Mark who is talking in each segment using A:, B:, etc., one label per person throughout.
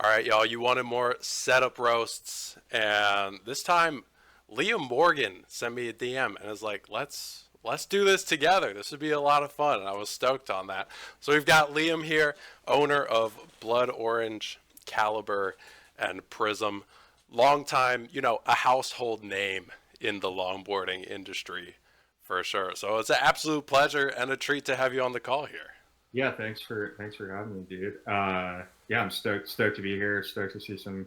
A: All right, y'all, you wanted more setup roasts, and this time Liam Morgan sent me a DM and is like, let's do this together. This would be a lot of fun, and I was stoked on that. So we've got Liam here, owner of Blood Orange, Caliber, and Prism. Long time, a household name in the longboarding industry for sure. So it's an absolute pleasure and a treat to have you on the call here.
B: Yeah, thanks for having me, dude. Yeah, I'm stoked to be here. Stoked to see some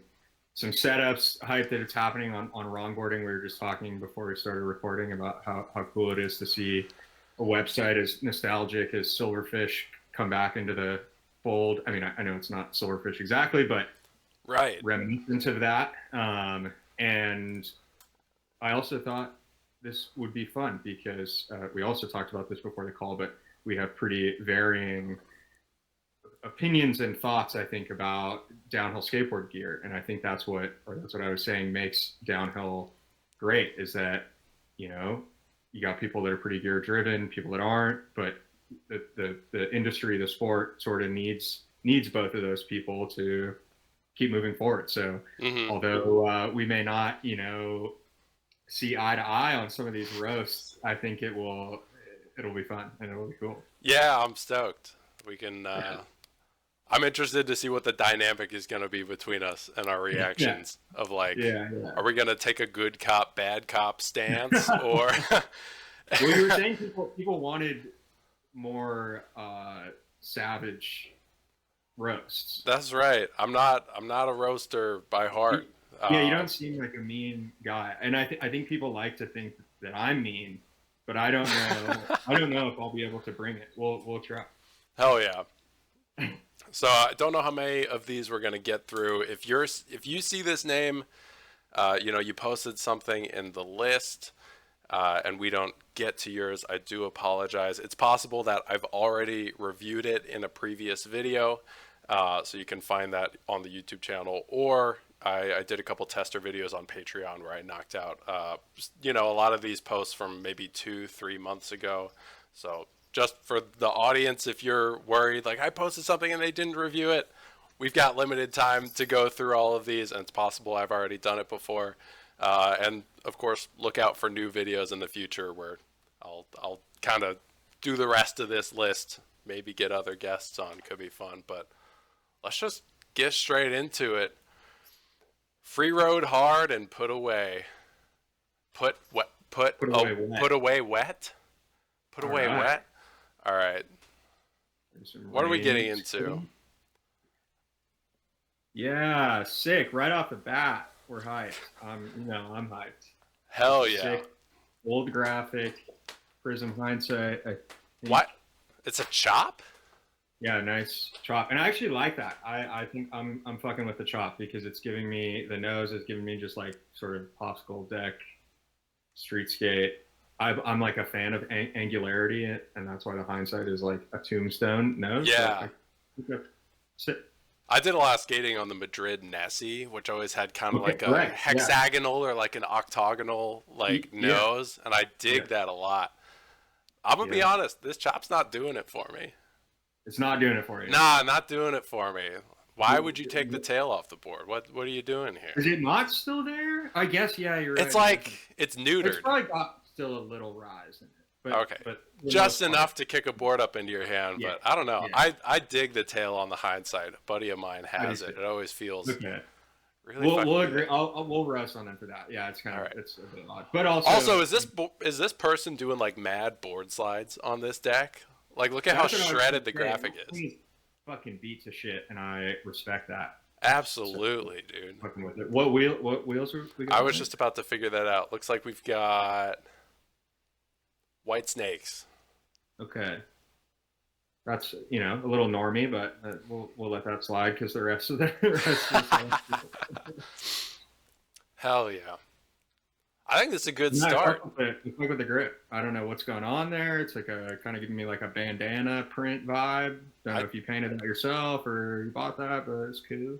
B: setups, hype that it's happening on longboarding. We were just talking before we started recording about how cool it is to see a website as nostalgic as Silverfish come back into the fold. I mean, I know it's not Silverfish exactly, but
A: Right.
B: reminiscent of that. And I also thought this would be fun because we also talked about this before the call, but we have pretty varying opinions and thoughts, I think, about downhill skateboard gear. And I think that's what I was saying makes downhill great is that, you know, you got people that are pretty gear driven, people that aren't, but the industry, the sport sort of needs both of those people to keep moving forward. So
A: Hmm.
B: although we may not, see eye to eye on some of these roasts, I think it'll be fun and it'll be cool.
A: Yeah, I'm stoked. We can.
B: Yeah.
A: I'm interested to see what the dynamic is going to be between us and our
B: Yeah.
A: reactions of like,
B: Yeah. Yeah.
A: are we going to take a good cop, bad cop stance or?
B: Well, you were saying people wanted more savage roasts.
A: That's right. I'm not a roaster by heart.
B: Yeah, you
A: Um,
B: don't seem like a mean guy, and I think people like to think that I'm mean, but I don't know. I don't know if I'll be able to bring it. We'll try.
A: Hell yeah. So I don't know how many of these we're going to get through. If you see this name, you posted something in the list, and we don't get to yours, I do apologize. It's possible that I've already reviewed it in a previous video, so you can find that on the YouTube channel, or I did a couple tester videos on Patreon where I knocked out, a lot of these posts from maybe 2, 3 months ago. So just for the audience, if you're worried, like I posted something and they didn't review it, we've got limited time to go through all of these, and it's possible I've already done it before. And of course, look out for new videos in the future where I'll kind of do the rest of this list. Maybe get other guests on. Could be fun. But let's just get straight into it. Free road hard and put away. Put what? Put
B: Put
A: oh,
B: away wet.
A: put away wet. Put
B: All
A: away
B: right.
A: wet. All right.
B: There's some
A: What are we getting
B: rain.
A: into?
B: Yeah, sick. Right off the bat, we're hyped. I'm hyped. This
A: Hell
B: is
A: yeah.
B: sick. Old graphic, Prism hindsight. I think,
A: What? It's a chop?
B: yeah, nice chop. And I actually like that. I think I'm fucking with the chop because it's giving me the nose is giving me just like sort of popsicle deck, street skate. I'm like a fan of angularity, and that's why the hindsight is like a tombstone nose. So
A: Yeah.
B: sit.
A: I did a lot of skating on the Madrid Nessie, which always had kind of
B: Okay,
A: like a
B: right. Yeah.
A: hexagonal or like an octagonal like
B: Yeah.
A: nose, and I
B: Yeah.
A: dig that a lot. I'm gonna be
B: Yeah.
A: honest, this chop's not doing it for me.
B: It's not doing it for you.
A: Nah, not doing it for me. Why would you take the tail off the board? What are you doing
B: Is
A: here?
B: it not still there? I guess. Yeah, you're
A: It's
B: right.
A: like it's
B: It's
A: neutered.
B: probably got still a little rise in it,
A: Okay.
B: but for the
A: Just
B: most part,
A: enough to kick a board up into your hand,
B: yeah,
A: but I don't know.
B: yeah.
A: I dig the tail on the hindsight. A buddy of mine
B: I do
A: has it.
B: too.
A: It always feels
B: Okay,
A: really
B: we'll
A: fucking
B: agree.
A: good.
B: We'll rest on it for that. Yeah,
A: All right.
B: it's a bit odd, but also
A: Also, is this person doing like mad board slides on this deck? Like, look at how
B: that's what I was
A: shredded
B: gonna
A: the
B: say.
A: graphic is.
B: He's fucking beats of shit, and I respect that. So
A: Absolutely, dude.
B: fucking with it. What wheels are we
A: I
B: got
A: was
B: there?
A: just about to figure that out. Looks like we've got white snakes.
B: Okay, that's a little normie, but we'll let that slide because the rest of the rest of the
A: Hell yeah. I think this is a good
B: no, I
A: start.
B: fuck with I fuck with the grip. I don't know what's going on there. It's like a kind of giving me like a bandana print vibe. Don't know
A: I
B: if you painted that yourself or you bought that, but it's cool.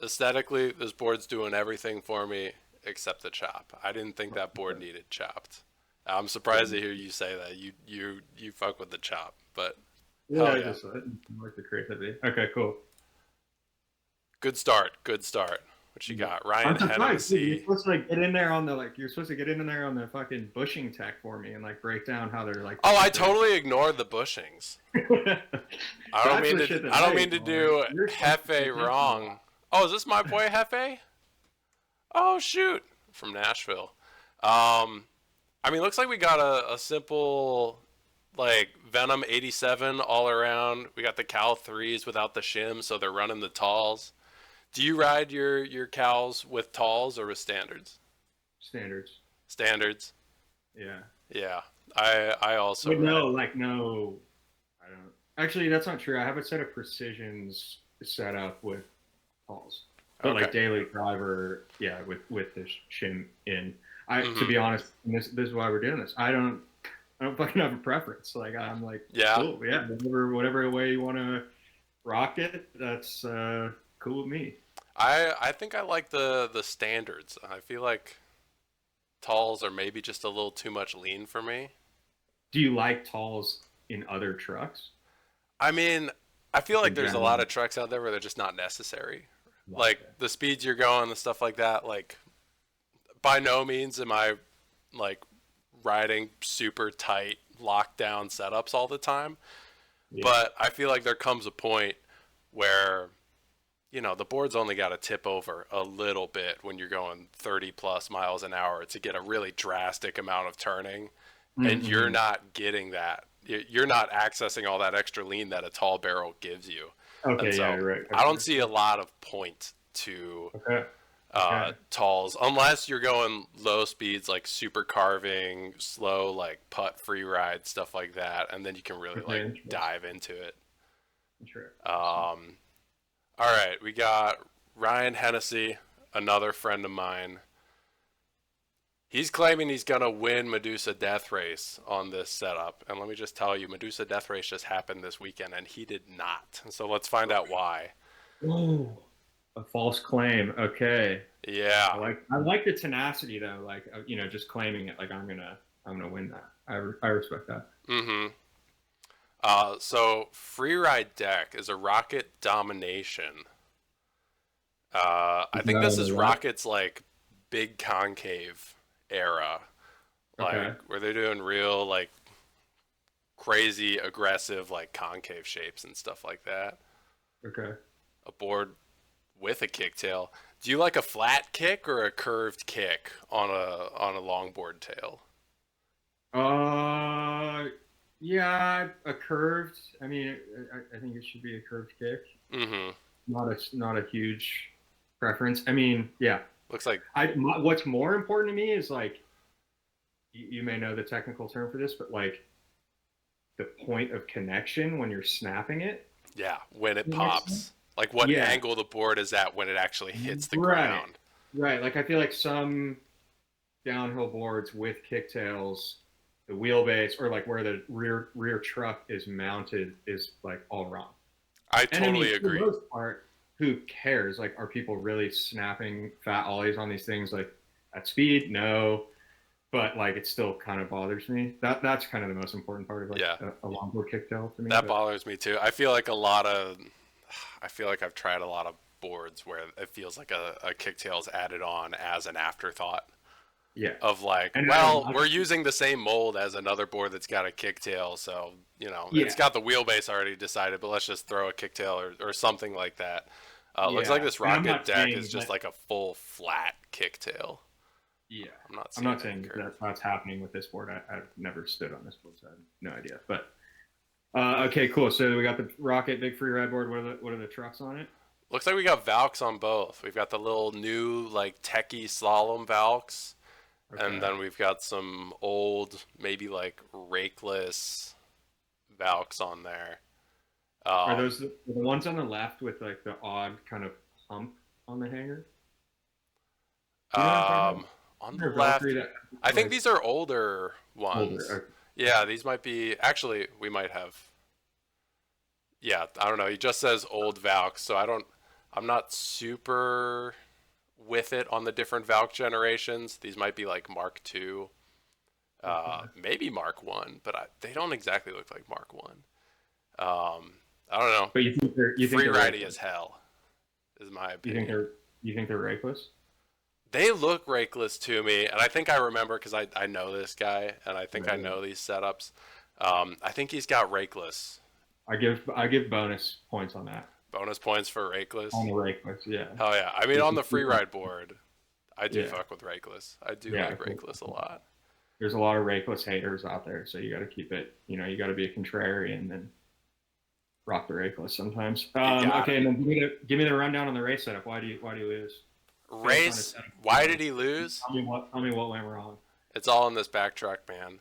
A: Aesthetically, this board's doing everything for me except the chop. I didn't think that board needed chopped. I'm surprised to hear you say that. You fuck with the chop, but
B: Yeah,
A: hell
B: I
A: yeah.
B: just like the creativity. Okay, cool.
A: Good start. Good start. What you got? Ryan
B: I'm surprised, dude. You're
A: Hennessy.
B: supposed to like get in there on the like. You're supposed to get in there on the fucking bushing tech for me and like break down how they're like.
A: Oh, I totally ignored the bushings. I don't mean to. I don't mean to do Hefe wrong. Oh, is this my boy Hefe? Oh shoot, from Nashville. I mean, looks like we got a simple like Venom 87 all around. We got the Cal 3s without the shim, so they're running the talls. Do you ride your cows with talls or with standards?
B: Standards.
A: Standards.
B: Yeah.
A: Yeah. I also
B: But no,
A: ride.
B: like no. I don't. Actually, that's not true. I have a set of precisions set up with calls, but
A: Okay.
B: like daily driver, yeah, with the shim in. To
A: Hmm.
B: be honest, and this is why we're doing this. I don't fucking have a preference. Like I'm like,
A: Yeah.
B: cool, yeah, whatever way you want to rock it, that's cool with me.
A: I think I like the standards. I feel like talls are maybe just a little too much lean for me.
B: Do you like talls in other trucks
A: I mean, I feel like
B: in
A: there's a
B: general?
A: lot of trucks out there where they're just not necessary. Like
B: Okay.
A: the speeds you're going, the stuff like that. Like by no means am I like riding super tight lockdown setups all the time,
B: Yeah.
A: but I feel like there comes a point where the board's only got to tip over a little bit when you're going 30 plus miles an hour to get a really drastic amount of turning, and you're
B: Mm-hmm.
A: not getting that. You're not accessing all that extra lean that a tall barrel gives you. And
B: Okay. Yeah.
A: so
B: You're right.
A: I
B: Okay.
A: don't see a lot of point to
B: Okay. Okay.
A: talls unless you're going low speeds like super carving, slow like putt free ride stuff like that, and then you can really
B: Okay.
A: like
B: Interesting.
A: dive into it.
B: Interesting.
A: Um, all right, we got Ryan Hennessy, another friend of mine. He's claiming he's gonna win Medusa Death Race on this setup, and let me just tell you, Medusa Death Race just happened this weekend, and he did not. So let's find out why.
B: Oh, a false claim. Okay.
A: Yeah.
B: I like the tenacity though. Like just claiming it. Like I'm gonna win that. I respect that.
A: Mm-hmm. So Freeride deck is a Rocket Domination. I
B: Is
A: think
B: that
A: this
B: on the
A: is
B: left?
A: Rocket's like big concave era,
B: Okay.
A: like where they're doing real like crazy aggressive like concave shapes and stuff like that.
B: Okay.
A: A board with a kicktail. Do you like a flat kick or a curved kick on a longboard tail?
B: Uh, yeah, a curved. I mean, I think it should be a curved kick.
A: Mm-hmm.
B: Not a huge preference. I mean, yeah.
A: Looks like
B: What's more important to me is like you may know the technical term for this, but like the point of connection when you're snapping it.
A: yeah, when it
B: Does that make sense?
A: pops. Like what
B: Yeah.
A: angle the board is at when it actually hits the
B: Right.
A: ground.
B: Right. Like I feel like some downhill boards with kicktails, the wheelbase or like where the rear truck is mounted is like all wrong.
A: I
B: And I mean,
A: totally
B: for the
A: agree.
B: most part, who cares? Like, are people really snapping fat ollies on these things like at speed? No, but like it still kind of bothers me. That's kind of the most important part of like
A: Yeah,
B: a longboard kicktail to me.
A: that
B: But
A: bothers me too. I feel like I've tried a lot of boards where it feels like a kicktail's added on as an afterthought
B: yeah,
A: of like,
B: and
A: well, we're using the same mold as another board that's got a kicktail, so it's
B: yeah,
A: got the wheelbase already decided, but let's just throw a kicktail or something like that. Looks like
B: yeah.
A: this
B: And I'm
A: rocket
B: not
A: deck is
B: saying
A: just
B: that.
A: like a full flat kicktail.
B: Yeah,
A: I'm not
B: I'm
A: seeing
B: not
A: any
B: saying
A: curve.
B: that's happening with this board. I've never stood on this board, so I have no idea. But okay, cool. So we got the rocket big free ride board. What are the trucks on it?
A: Looks like we got Valks on both. We've got the little new like techie slalom Valks, and
B: Okay.
A: then we've got some old, maybe like rakeless Valks on there.
B: Are
A: Um,
B: those the ones on the left with like the odd kind of hump on the hanger? Do you know what I'm talking about?
A: um, on the
B: Or Valkyrie
A: left,
B: that
A: I think
B: like
A: these are older ones.
B: older.
A: Yeah, these might be. Actually, we might have. Yeah, I don't know. He just says old Valks, so I don't. I'm not super with it on the different Valk generations. These might be like Mark II,
B: Okay.
A: maybe Mark One, but they don't exactly look like Mark One. I don't know.
B: But you think
A: Free
B: they're right
A: ridey
B: there?
A: as hell is my
B: You think
A: opinion.
B: they're rakeless?
A: They look rakeless to me, and I think I remember because I know this guy, and I think I
B: Right.
A: know these setups. I think he's got rakeless.
B: I give bonus points on that.
A: Bonus points for
B: On
A: rakeless.
B: the rakeless, yeah.
A: Hell yeah. I mean,
B: This
A: on
B: is
A: the free ride board, I do
B: yeah,
A: fuck with rakeless. I do
B: yeah.
A: like rakeless a lot.
B: There's a lot of rakeless haters out there, so you got to keep it. You got to be a contrarian and rock the rakeless sometimes.
A: You got
B: Okay,
A: it.
B: and then give me the rundown on the race setup. Why do you lose? I feel like trying to
A: Race,
B: set up
A: why did
B: wrong.
A: he lose?
B: Tell me what went wrong.
A: It's all in this back truck, man.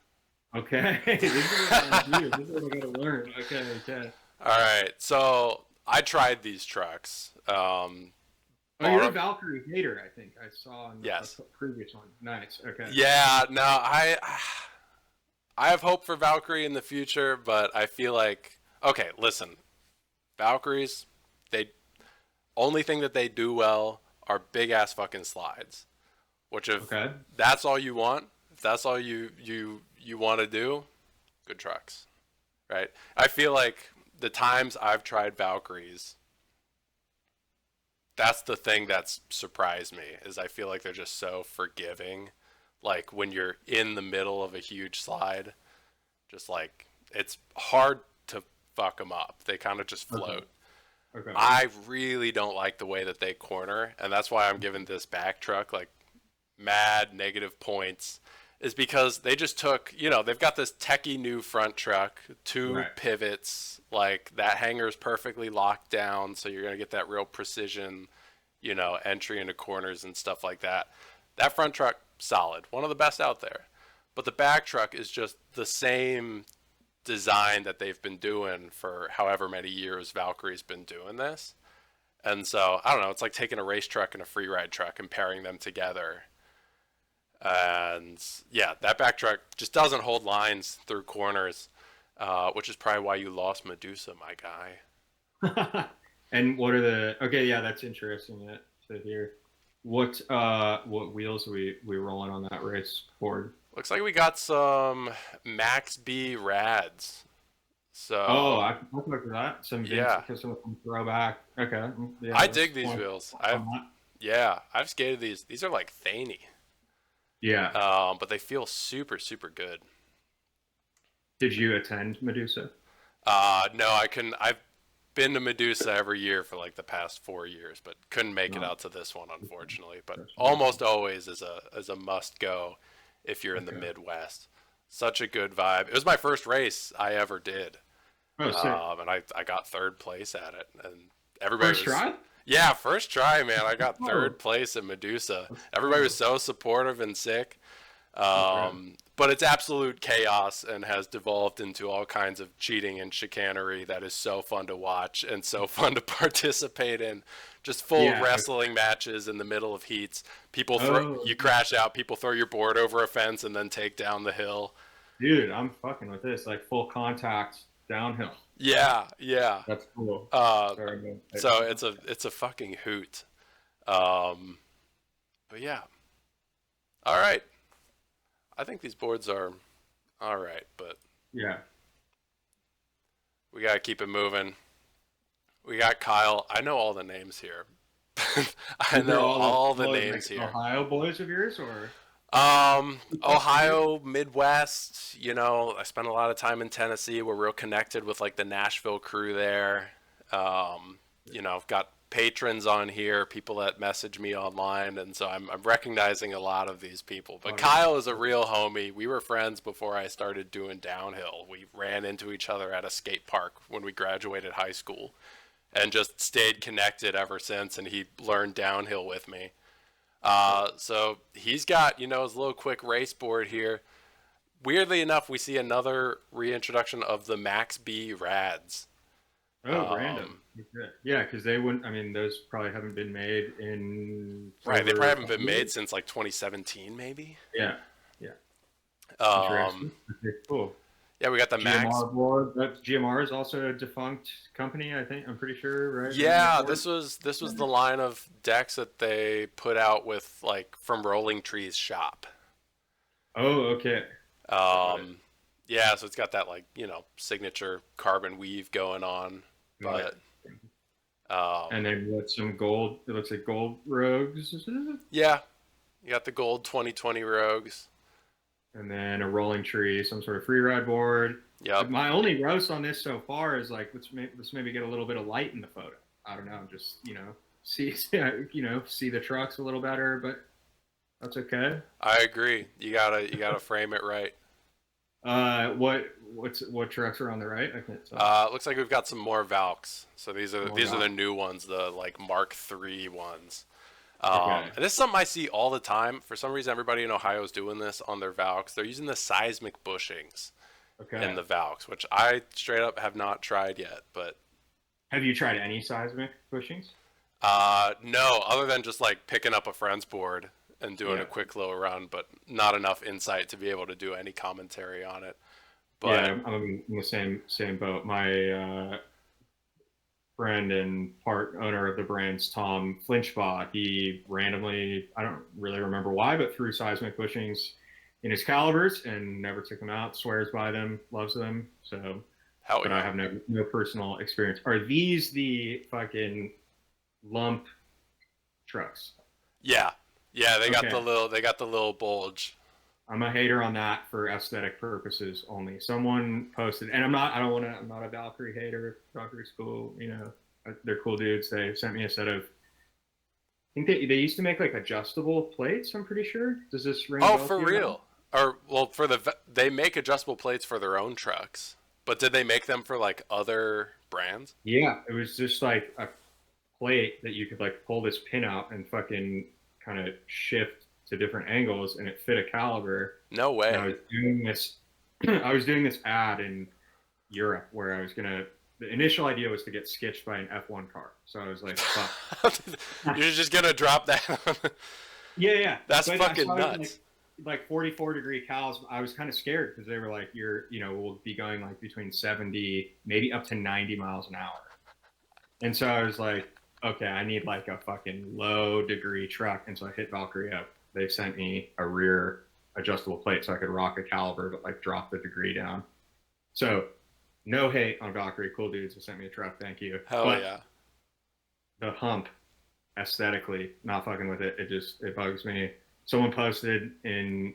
B: Okay, this is what I gotta do. This is what I gotta learn. Okay, okay.
A: All right, so I tried these trucks.
B: Oh, you're a
A: Bought
B: Valkyrie hater, I think. I saw in a
A: yes.
B: previous one. Nice. Okay.
A: Yeah, no, I have hope for Valkyrie in the future, but I feel like okay, listen, Valkyries, they only thing that they do well are big ass fucking slides. Which if
B: Okay.
A: that's all you want, if that's all you want to do, good trucks, right? I feel like the times I've tried Valkyries, that's the thing that's surprised me is I feel like they're just so forgiving. Like when you're in the middle of a huge slide, just like it's hard to fuck them up. They kind of just
B: Okay.
A: float.
B: Okay.
A: I really don't like the way that they corner, and that's why I'm giving this back truck like mad negative points. Is because they just took, they've got this techie new front truck, two
B: Right.
A: pivots, like that hanger is perfectly locked down, so you're gonna get that real precision, entry into corners and stuff like that. That front truck, solid, one of the best out there. But the back truck is just the same design that they've been doing for however many years Valkyrie's been doing this. And so, I don't know, it's like taking a race truck and a free ride truck and pairing them together. And yeah, that back truck just doesn't hold lines through corners, which is probably why you lost Medusa, my guy.
B: And what are the? Okay, yeah, that's interesting to hear. What wheels are we rolling on that race board?
A: Looks like we got some Max B Rads.
B: Oh,
A: So
B: I can talk about that. Some
A: yeah,
B: vintage, some throwback. Okay, yeah,
A: I
B: that's
A: dig these
B: point
A: wheels.
B: on that.
A: I've skated these. These are like Thaney,
B: Yeah.
A: but they feel super super good.
B: Did you attend Medusa?
A: No, I couldn't. I've been to Medusa every year for like the past 4 years, but couldn't make it
B: No.
A: out to this one unfortunately. But almost always is a must go if you're in the
B: Okay.
A: Midwest. Such a good vibe. It was my first race I ever did,
B: Oh, sick.
A: and I got third place at it, and everybody
B: First
A: was
B: try?
A: yeah, first try, man. I got
B: Oh,
A: third place at Medusa.
B: let's
A: Everybody was
B: go.
A: so supportive and sick.
B: That's right.
A: But it's absolute chaos and has devolved into all kinds of cheating and chicanery that is so fun to watch and so fun to participate in. Just full
B: Yeah.
A: wrestling matches in the middle of heats.
B: Oh,
A: You crash out, people throw your board over a fence and then take down the hill.
B: dude, I'm fucking with this. Like full contact downhill.
A: Yeah, yeah.
B: That's cool.
A: Uh,
B: Sorry, man.
A: so it's a fucking hoot. Um, but yeah. All right. I think these boards are all right, but
B: Yeah.
A: we gotta keep it moving. We got Kyle. I know all the names here. I
B: These are
A: know all the
B: all
A: names
B: like
A: here.
B: Ohio boys of yours, or
A: Ohio, Midwest. I spent a lot of time in Tennessee. We're real connected with like the Nashville crew there. I've got patrons on here, people that message me online, and so I'm recognizing a lot of these people. But Kyle is a real homie. We were friends before I started doing downhill. We ran into each other at a skate park when we graduated high school, and just stayed connected ever since. And he learned downhill with me. So he's got, his little quick race board here. Weirdly enough, we see another reintroduction of the Max B Rads.
B: oh, random. Okay. Yeah, because they wouldn't. I mean, those probably haven't been made in
A: Right, they
B: over
A: probably
B: a
A: haven't
B: couple
A: been made
B: years.
A: since like 2017, maybe.
B: Yeah. Yeah.
A: Um,
B: Interesting. Okay, cool.
A: yeah, we got the Max.
B: GMR board. That GMR is also a defunct company. I think I'm pretty sure, right? On that
A: Yeah,
B: board.
A: this was the line of decks that they put out with like from Rolling Trees shop.
B: Oh, okay. Got it.
A: Yeah, so it's got that like signature carbon weave going on,
B: Got
A: but
B: it. And then what? Some gold. It looks like gold rogues.
A: Yeah, you got the gold 2020 Rogues.
B: And then a rolling tree, some sort of free ride board.
A: Yep.
B: My only roast on this so far is like let's maybe get a little bit of light in the photo. I don't know, just see see the trucks a little better, but that's okay.
A: I agree. You gotta frame it right.
B: What trucks are on the right? I can't tell.
A: Looks like we've got some more Valks. So
B: More
A: these are the
B: about.
A: new ones, the like Mark III ones.
B: Okay.
A: And this is something I see all the time. For some reason, everybody in Ohio is doing this on their Valks. They're using the seismic bushings in
B: Okay.
A: the Valks, which I straight up have not tried yet. But
B: Have you tried any seismic bushings?
A: no, other than just like picking up a friend's board and doing
B: Yeah.
A: a quick little run, but not enough insight to be able to do any commentary on it. But
B: Yeah, I'm in the same boat. My friend and part owner of the brands, Tom Flinchbot, he randomly, I don't really remember why, but threw seismic bushings in his calibers and never took them out. Swears by them, loves them. So,
A: hell
B: but I
A: yeah,
B: have no personal experience. Are these the fucking lump trucks?
A: yeah, yeah.
B: Okay.
A: They got the little bulge.
B: I'm a hater on that for aesthetic purposes only. Someone posted, and I'm not a Valkyrie hater. Valkyrie's cool, they're cool dudes. They sent me a set of, I think they used to make like adjustable plates. I'm pretty sure. Does this ring a
A: Oh,
B: bell
A: for
B: to you at all?
A: real? Or well, they make adjustable plates for their own trucks, but did they make them for like other brands?
B: Yeah, it was just like a plate that you could like pull this pin out and fucking kind of shift to different angles, and it fit a caliber.
A: No
B: And I
A: way.
B: was doing this, I was doing this ad in Europe where I was gonna. The initial idea was to get sketched by an F1 car, so I was like, "Fuck."
A: You're just gonna drop that?
B: Yeah, yeah.
A: That's
B: But I
A: fucking
B: saw it
A: nuts.
B: like 44-degree cals. I was kind of scared because they were like, we'll be going like between 70, maybe up to 90 miles an hour. And so I was like, okay, I need like a fucking low degree truck. And so I hit Valkyrie up. They sent me a rear adjustable plate so I could rock a caliber, but like drop the degree down. So no hate on Valkyrie, cool dudes who sent me a truck, thank you.
A: Hell
B: But
A: yeah.
B: the hump, aesthetically, not fucking with it. It bugs me. Someone posted in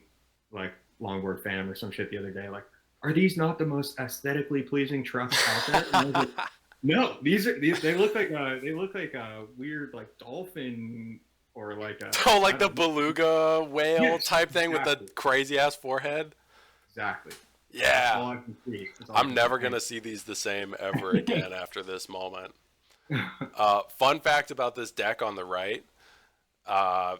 B: like Longboard Fam or some shit the other day, like, are these not the most aesthetically pleasing trucks out there? And I was like, no, these they look like a weird like dolphin or like a
A: Oh,
B: I
A: like the
B: don't know.
A: beluga whale
B: Yes,
A: type thing with the
B: exactly,
A: crazy ass forehead.
B: exactly. That's
A: Yeah.
B: all I can see. That's all I
A: I'm
B: can
A: never gonna see these the same ever again
B: see.
A: after this moment. Fun fact about this deck on the right: uh,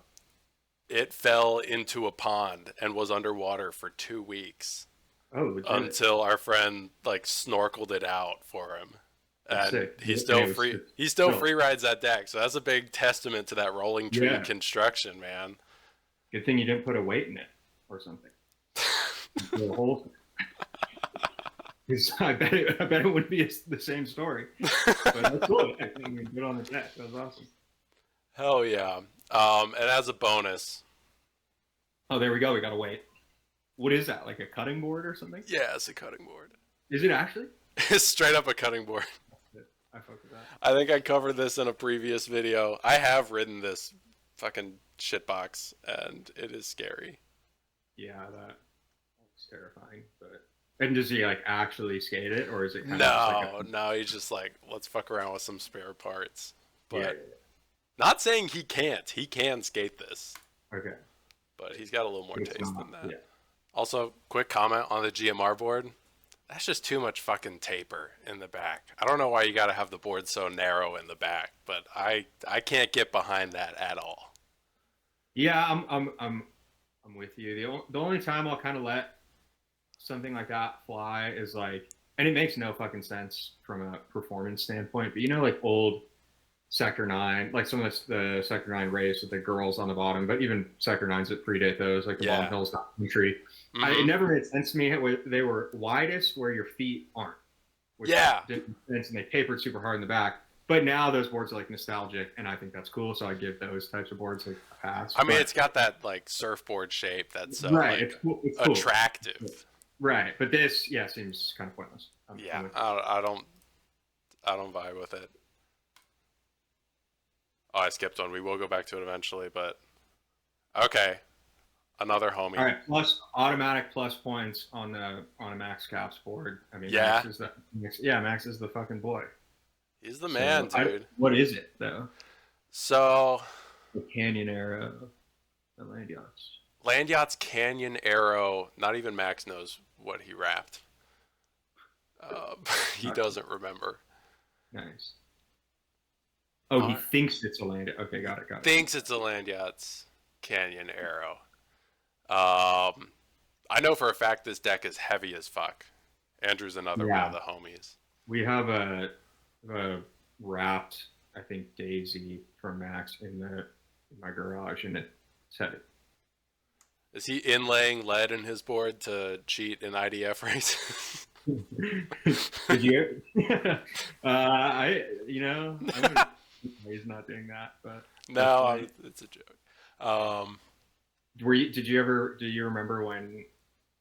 A: it fell into a pond and was underwater for 2 weeks
B: Oh, legit.
A: until our friend like snorkeled it out for him,
B: That's
A: and
B: sick. And it was it's
A: he still
B: built.
A: free rides that deck. So that's a big testament to that rolling tree
B: Yeah.
A: construction, man.
B: Good thing you didn't put a weight in it or something. The whole I bet it would be the same story. But that's cool. I think we good on the deck. That was awesome.
A: Hell yeah. And as a bonus,
B: Oh, there we go. We got to wait. What is that? Like a cutting board or something?
A: yeah, it's a cutting board.
B: Is it actually?
A: It's straight up a cutting board.
B: I fuck with that.
A: I think I covered this in a previous video. I have ridden this fucking shitbox, and it is scary.
B: Yeah, that's terrifying. But and does he like actually skate it, or is it kind of just like
A: No, no, he's just like, let's fuck around with some spare parts.
B: yeah,
A: But not saying he can't. He can skate this,
B: yeah. Okay.
A: but he's got a little more
B: It's
A: taste
B: not.
A: than that.
B: Yeah.
A: Also, quick comment on the GMR board. That's just too much fucking taper in the back. I don't know why you got to have the board so narrow in the back, but I can't get behind that at all.
B: Yeah, I'm with you. The only time I'll kind of let something like that fly is like, and it makes no fucking sense from a performance standpoint, but like old Sector 9, like some of the Sector 9 race with the girls on the bottom, but even Sector 9s that predate those, like the Bomb
A: Yeah.
B: Hills Country. It
A: Hmm.
B: never made sense to me. They were widest where your feet aren't, which
A: Yeah.
B: didn't make sense, and they tapered super hard in the back. But now those boards are like nostalgic, and I think that's cool. So I give those types of boards like a pass.
A: I mean,
B: But
A: it's got that like surfboard shape that's so
B: right,
A: like
B: it's cool. It's cool.
A: attractive.
B: Right, but this, yeah, seems kind of pointless.
A: Yeah, I don't vibe with it. Oh, I skipped one. We will go back to it eventually, but okay. Another
B: All
A: homie.
B: right, plus automatic plus points on a Max Caps board. I mean,
A: Yeah,
B: Max is the fucking boy.
A: he's the man,
B: So,
A: dude.
B: what is it though?
A: So,
B: The Canyon era, the land yachts.
A: Land Yacht's Canyon Arrow, not even Max knows what he wrapped. He
B: Okay,
A: doesn't remember.
B: nice. Oh, he
A: Uh,
B: thinks it's a land. Okay, got it, got it.
A: Thinks it's a Land Yacht's Canyon Arrow. Um, I know for a fact this deck is heavy as fuck. Andrew's another one of
B: Yeah,
A: the homies.
B: we have a wrapped, I think, Daisy from Max in my garage, and it's heavy.
A: Is he inlaying lead in his board to cheat in IDF races?
B: Did you? I would. He's not doing that, but
A: No,
B: definitely.
A: it's a joke. Um,
B: Were you? Did you ever? Do you remember when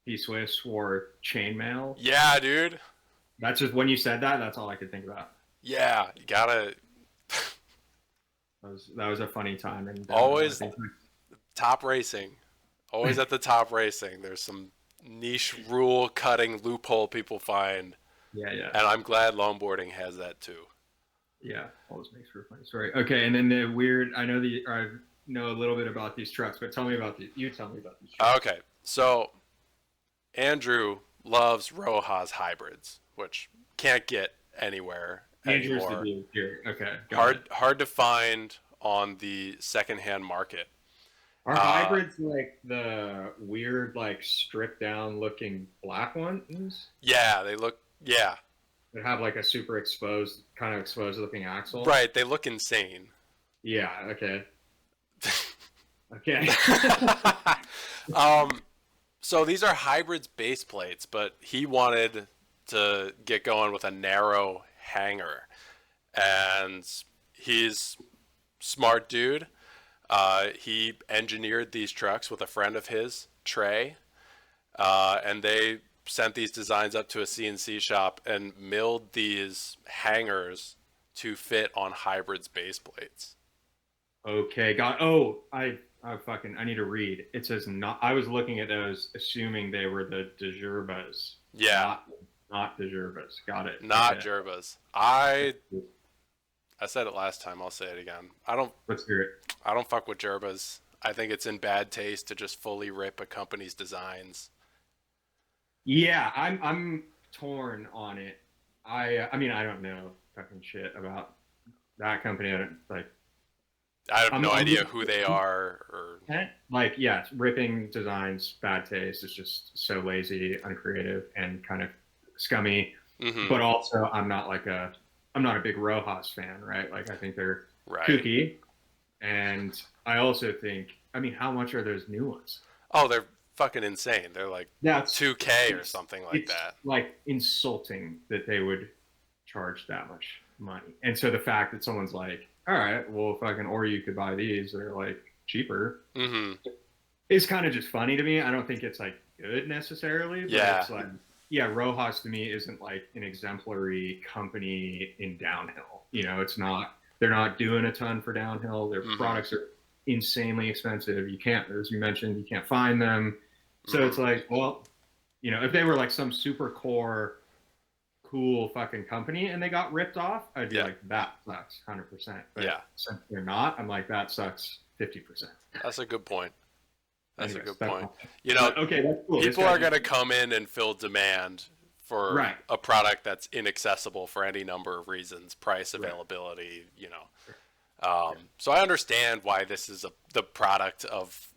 B: P Swiss wore chainmail?
A: yeah, dude.
B: That's just when you said that. That's all I could think about.
A: Yeah, you gotta
B: That was a funny time in downhill. I
A: always
B: think.
A: top racing. Always at the top racing. There's some niche rule cutting loophole people find,
B: Yeah, yeah,
A: and I'm glad longboarding has that too.
B: yeah. Always makes for a funny story. Okay, and then the weird. I know a little bit about these trucks, but tell me about these. You tell me about these trucks.
A: Okay, so Andrew loves Rojas hybrids, which can't get anywhere
B: Andrew's the
A: anymore.
B: dude here. Okay, got it.
A: Hard to find on the secondhand market.
B: Are
A: Uh,
B: hybrids like the weird, like stripped down looking black ones
A: yeah, they look yeah,
B: that have like a super exposed, kind of exposed looking axle?
A: right. They look insane.
B: Yeah. Okay. Okay.
A: um, so these are hybrids base plates, but he wanted to get going with a narrow hanger, and he's smart dude. He engineered these trucks with a friend of his, Trey, and they sent these designs up to a CNC shop and milled these hangers to fit on hybrids base plates.
B: Okay. Got. I need to read. It says not. I was looking at those, assuming they were the Dejerbas,
A: Yeah,
B: not Dejerbas. Got it.
A: not
B: Okay.
A: Jervas. I said it last time. I'll say it again.
B: Let's hear it.
A: I don't fuck with Jervas. I think it's in bad taste to just fully rip a company's designs.
B: Yeah, I'm torn on it. I mean I don't know fucking shit about that company. I don't like.
A: I have no
B: I'm
A: idea who they are or
B: like yeah, it's ripping designs, bad taste. It's just so lazy, uncreative, and kind of scummy.
A: mm-hmm.
B: But also, I'm not a big Rojas fan, right? Like I think they're
A: Right.
B: kooky, and I also think, I mean, how much are those new ones?
A: Oh, they're fucking insane. They're like
B: That's
A: 2K or
B: it's
A: something like
B: it's
A: that.
B: like insulting that they would charge that much money. And so the fact that someone's like, all right, well, fucking, or you could buy these, they're like cheaper,
A: Mm-hmm.
B: is kind of just funny to me. I don't think it's like good necessarily, but
A: Yeah.
B: it's like, yeah, Rojas to me isn't like an exemplary company in downhill. It's not, they're not doing a ton for downhill. Their
A: Mm-hmm.
B: products are insanely expensive. You can't, as you mentioned, you can't find them. So
A: Mm-hmm.
B: it's like, well, if they were like some super core cool fucking company and they got ripped off, I'd be
A: Yeah.
B: like, that sucks 100%. But
A: Yeah.
B: since they're not, I'm like, that sucks 50%.
A: That's a good point. That's a
B: Anyways,
A: good
B: that's
A: point.
B: all.
A: You know,
B: But, okay, that's cool. This
A: people
B: guy
A: are
B: just-
A: going to come in and fill demand for
B: Right.
A: a product that's inaccessible for any number of reasons, price,
B: Right.
A: availability, So I understand why this is the product of,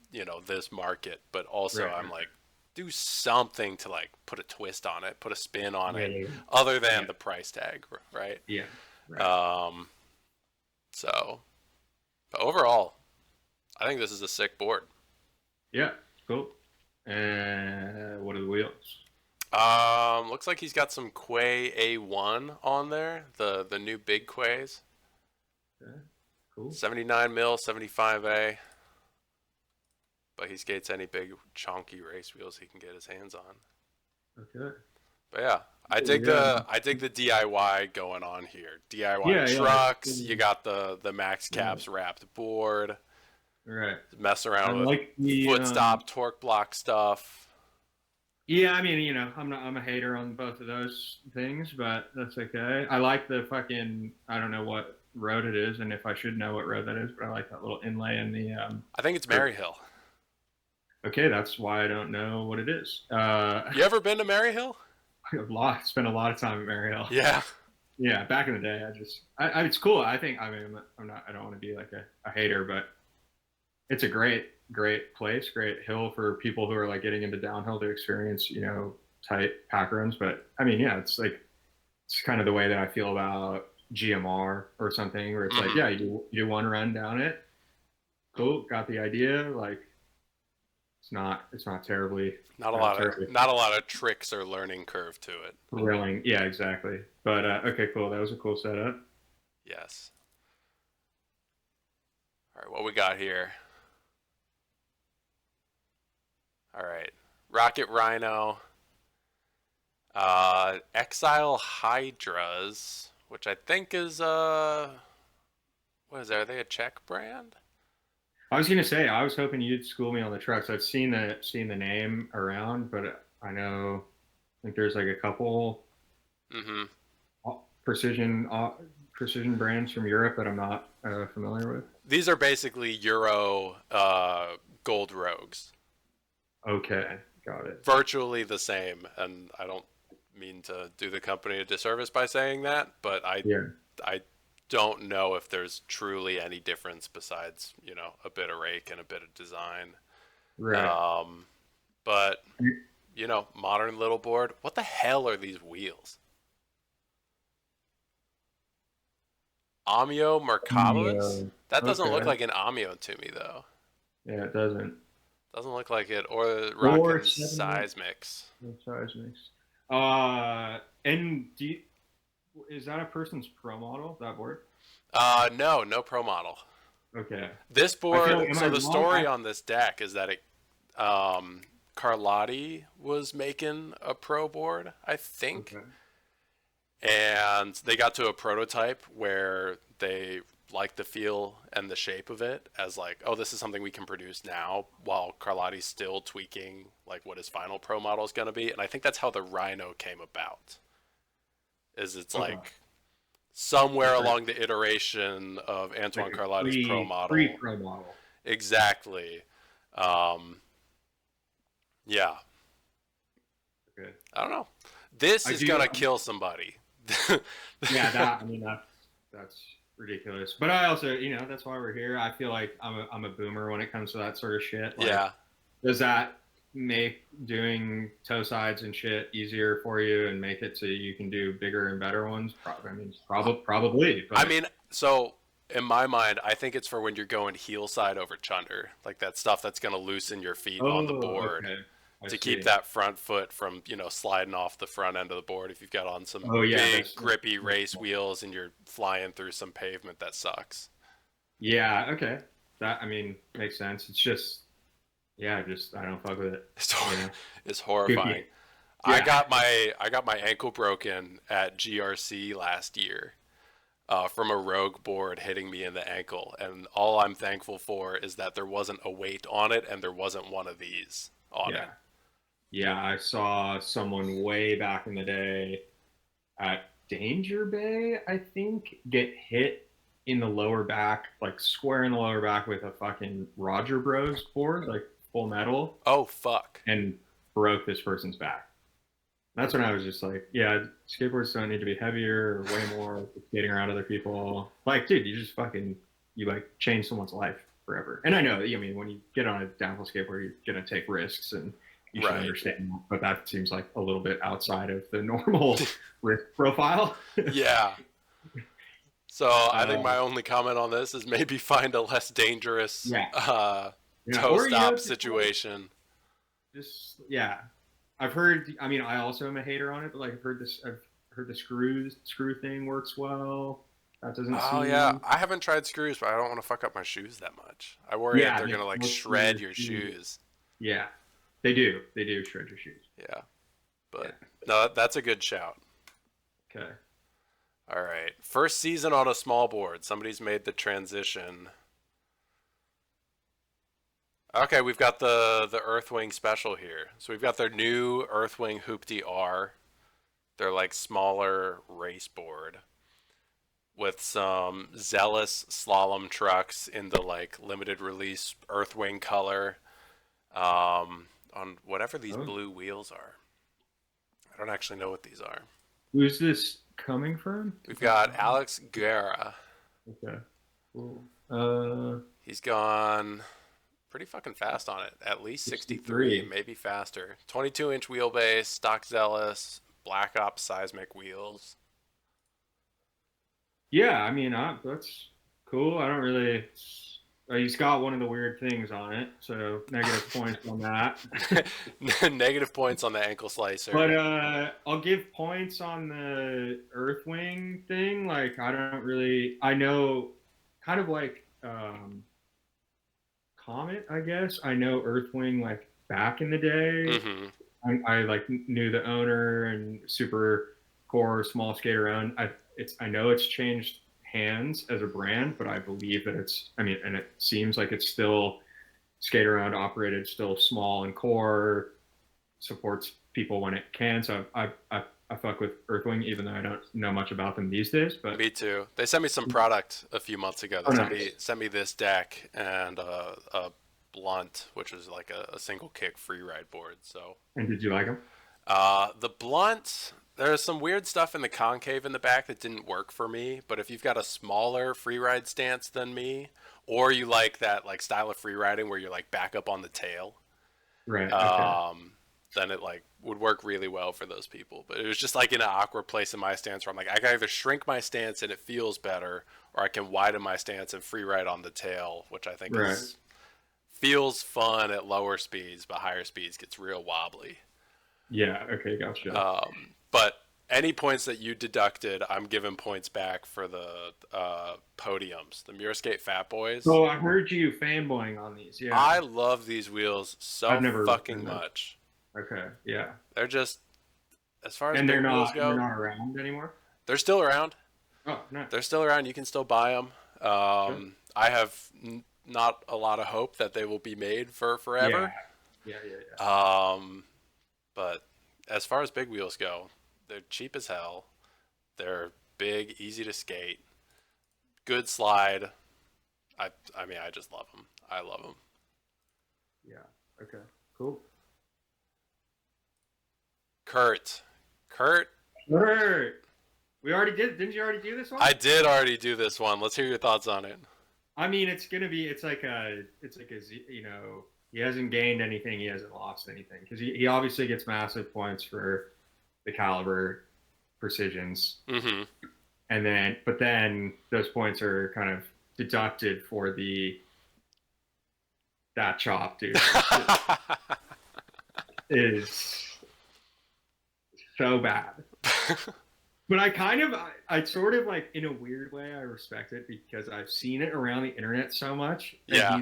A: this market, but also
B: Right,
A: I'm
B: right.
A: like, do something to like put a twist on it, put a spin on
B: Yeah,
A: it,
B: yeah, yeah.
A: other than
B: Yeah.
A: the price tag, right?
B: Yeah. Right.
A: So, but overall, I think this is a sick board.
B: Yeah. Cool. And what are the wheels?
A: Looks like he's got some Quay A1 on there, the new big Quays.
B: Okay. Cool.
A: 79 mil, 75A. But he skates any big chonky race wheels he can get his hands on.
B: Okay.
A: But yeah, I dig
B: Yeah.
A: the DIY going on here. DIY
B: Yeah, yeah.
A: trucks. You got the max
B: Yeah.
A: caps wrapped board.
B: Right.
A: Mess
B: I
A: around with
B: like the
A: foot stop torque block stuff.
B: yeah, I mean, I'm a hater on both of those things, but that's okay. I like the fucking I don't know what road it is and if I should know what road that is, but I like that little inlay in the
A: I think it's
B: or,
A: Maryhill.
B: okay, that's why I don't know what it is.
A: You ever been to Maryhill?
B: Spent a lot of time at Maryhill.
A: Yeah.
B: Yeah, back in the day, it's cool. I think I mean I don't want to be like a hater, but it's a great place, great hill for people who are like getting into downhill to experience tight pack runs. But I mean, yeah, it's kind of the way that I feel about GMR or something, where it's like,
A: Mm-hmm.
B: yeah, you do one run down it, cool, got the idea. Like it's not terribly
A: Not a lot of tricks or learning curve to it.
B: thrilling. Yeah, exactly. But okay, cool. That was a cool setup.
A: Yes. All right, what we got here? All right, Rocket Rhino, Exile Hydras, which I think is what is that? Are they a Czech brand?
B: I was gonna say I was hoping you'd school me on the trucks. I've seen the name around, but I think there's like a couple
A: Mm-hmm.
B: precision precision brands from Europe that I'm not familiar with.
A: These are basically Euro gold rogues,
B: Okay, got it.
A: virtually the same. And I don't mean to do the company a disservice by saying that, but
B: Yeah,
A: I don't know if there's truly any difference besides a bit of rake and a bit of design.
B: right.
A: Um, but modern little board. What the hell are these wheels? Amio Mercabas?
B: Yeah,
A: That doesn't look
B: okay.
A: like an Amio to me though.
B: Yeah, it doesn't.
A: Doesn't look like it. Or
B: Four
A: rocking
B: seven
A: Seismics.
B: size mix. And is that a person's pro model? That board?
A: No, no pro model.
B: Okay.
A: This
B: I feel
A: board.
B: like, am I
A: So the
B: wrong?
A: story on this deck is that Carlotti was making a pro board, I think,
B: Okay.
A: and they got to a prototype where they liked the feel and the shape of it as like, oh, this is something we can produce now, while Carlotti's still tweaking like what his final pro model is going to be. And I think that's how the Rhino came about. Is it's
B: Okay.
A: like somewhere
B: That's right.
A: along the iteration of
B: Like
A: Antoine
B: a
A: Carlotti's pro
B: pre
A: model.
B: pro model.
A: Exactly. Um, yeah.
B: Okay.
A: I don't know. This
B: I
A: is
B: do.
A: gonna kill somebody.
B: Yeah, that I mean that's ridiculous. But I also, that's why we're here. I feel like I'm a boomer when it comes to that sort of shit. Like,
A: Yeah.
B: does that make doing toe sides and shit easier for you and make it so you can do bigger and better ones? Probably.
A: I
B: But
A: mean, so in my mind, I think it's for when you're going heel side over chunder, like that stuff that's gonna loosen your feet on the board
B: okay, I
A: to keep
B: see.
A: that front foot from sliding off the front end of the board if you've got on some
B: Oh yeah,
A: big grippy race wheels and you're flying through some pavement that sucks.
B: yeah. Okay, that I mean makes sense. It's just yeah, just I don't fuck with it.
A: It's,
B: You know?
A: it's horrifying. I
B: Yeah.
A: got my ankle broken at GRC last year from a rogue board hitting me in the ankle, and all I'm thankful for is that there wasn't a weight on it and there wasn't one of these on
B: Yeah.
A: it.
B: Yeah, I saw someone way back in the day at Danger Bay, I think, get hit in the lower back, like square in the lower back with a fucking Roger Bros board, like full metal,
A: Oh fuck.
B: and broke this person's back. That's when I was just like, yeah, skateboards don't need to be heavier or way more skating around other people. Like, dude, you like change someone's life forever. And I know, I mean, when you get on a downhill skateboard, you're gonna take risks and you should
A: Right.
B: understand that. But that seems like a little bit outside of the normal risk profile.
A: Yeah. So I think my only comment on this is maybe find a less dangerous
B: Yeah. Yeah.
A: toe
B: Or
A: stop
B: just, like,
A: situation.
B: just yeah. I've heard. I mean, I also am a hater on it, but like I've heard this. I've heard the screw thing works well. That doesn't
A: Oh
B: seem.
A: yeah, I haven't tried screws, but I don't want to fuck up my shoes that much. I worry that
B: Yeah,
A: they're gonna like shred your shoes.
B: Yeah, they do. They do shred your shoes.
A: Yeah, but No, that's a good shout.
B: Okay.
A: All right. First season on a small board. Somebody's made the transition. Okay, we've got the Earthwing special here. So we've got their new Earthwing Hoopty R. They're like smaller race board with some zealous slalom trucks in the like limited release Earthwing color. On whatever these
B: Oh,
A: blue wheels are. I don't actually know what these are.
B: who's this coming from?
A: We've got Alex Guerra.
B: Okay. Cool.
A: He's gone pretty fucking fast on it. At least 63,
B: 63.
A: maybe faster. 22-inch wheelbase, stock Zealous, Black Ops seismic wheels.
B: Yeah, I mean, that's cool. I don't really. He's got one of the weird things on it, so negative points on that.
A: Negative points on the ankle slicer.
B: But I'll give points on the Earthwing thing. Like, I don't really. I know, kind of like Comet, I guess. I know Earthwing like back in the day.
A: Mm-hmm.
B: I like knew the owner and super core small skater owned. I know it's changed hands as a brand, but I believe that it's, I mean, and it seems like it's still skater owned, operated, still small and core, supports people when it can. So I fuck with Earthwing, even though I don't know much about them these days. But
A: Me too. They sent me some product a few months ago. They
B: nice.
A: sent me this deck and a blunt, which was like a single kick free ride board. So
B: And did you like them?
A: the blunt, there's some weird stuff in the concave in the back that didn't work for me. But if you've got a smaller free ride stance than me, or you like that like style of free riding where you're like back up on the tail,
B: Right. Okay.
A: um, then it like would work really well for those people. But it was just like in an awkward place in my stance where I'm like, I can either shrink my stance and it feels better, or I can widen my stance and free ride on the tail, which I think
B: Right.
A: is feels fun at lower speeds, but higher speeds gets real wobbly.
B: Yeah. Okay. Gotcha.
A: But any points that you deducted, I'm giving points back for the podiums, the Muirskate Fat Boys.
B: So I heard you fanboying on these. Yeah.
A: I love these wheels
B: I've
A: so
B: never
A: fucking
B: ridden them.
A: much.
B: Okay. Yeah.
A: They're just, as far as
B: And
A: big wheels
B: they're
A: go,
B: not around anymore.
A: they're still around.
B: Oh, nice.
A: They're still around. You can still buy them.
B: Sure.
A: I have not a lot of hope that they will be made for
B: Yeah.
A: forever.
B: Yeah. Yeah. Yeah.
A: But as far as big wheels go, they're cheap as hell. They're big, easy to skate, good slide. I mean, I just love them. I love them.
B: Yeah. Okay. Cool.
A: Kurt.
B: Sure. We already did. Didn't you already do this one?
A: I did already do this one. Let's hear your thoughts on it.
B: I mean, it's gonna be. It's like a. You know, he hasn't gained anything. He hasn't lost anything because he obviously gets massive points for the caliber precisions,
A: Mm-hmm.
B: and then those points are kind of deducted for that chop, dude. Is so bad. But I sort of like, in a weird way, I respect it because I've seen it around the internet so much. And
A: Yeah.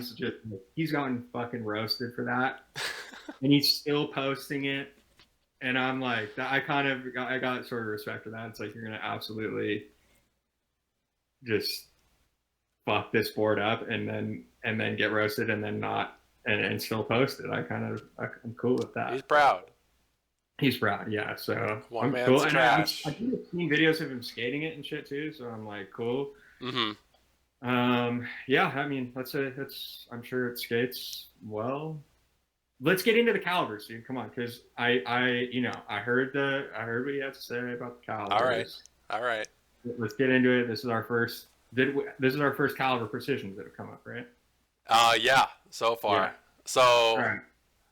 B: he's gotten fucking roasted for that. And he's still posting it. And I'm like, I got sort of respect for that. It's like, you're going to absolutely just fuck this board up and then get roasted and then not, and still post it. I'm cool with that.
A: He's proud.
B: He's proud, yeah. So
A: One
B: I'm
A: man's
B: cool. And
A: trash.
B: I've seen videos of him skating it and shit too. So I'm like, cool.
A: Mm-hmm.
B: Yeah. I mean, I'm sure it skates well. Let's get into the calibers, dude. Come on, because I heard what you had to say about the calibers.
A: All right.
B: Let's get into it. This is our first. This is our first caliber precisions that have come up, right?
A: Yeah. So far.
B: Yeah.
A: So
B: All right.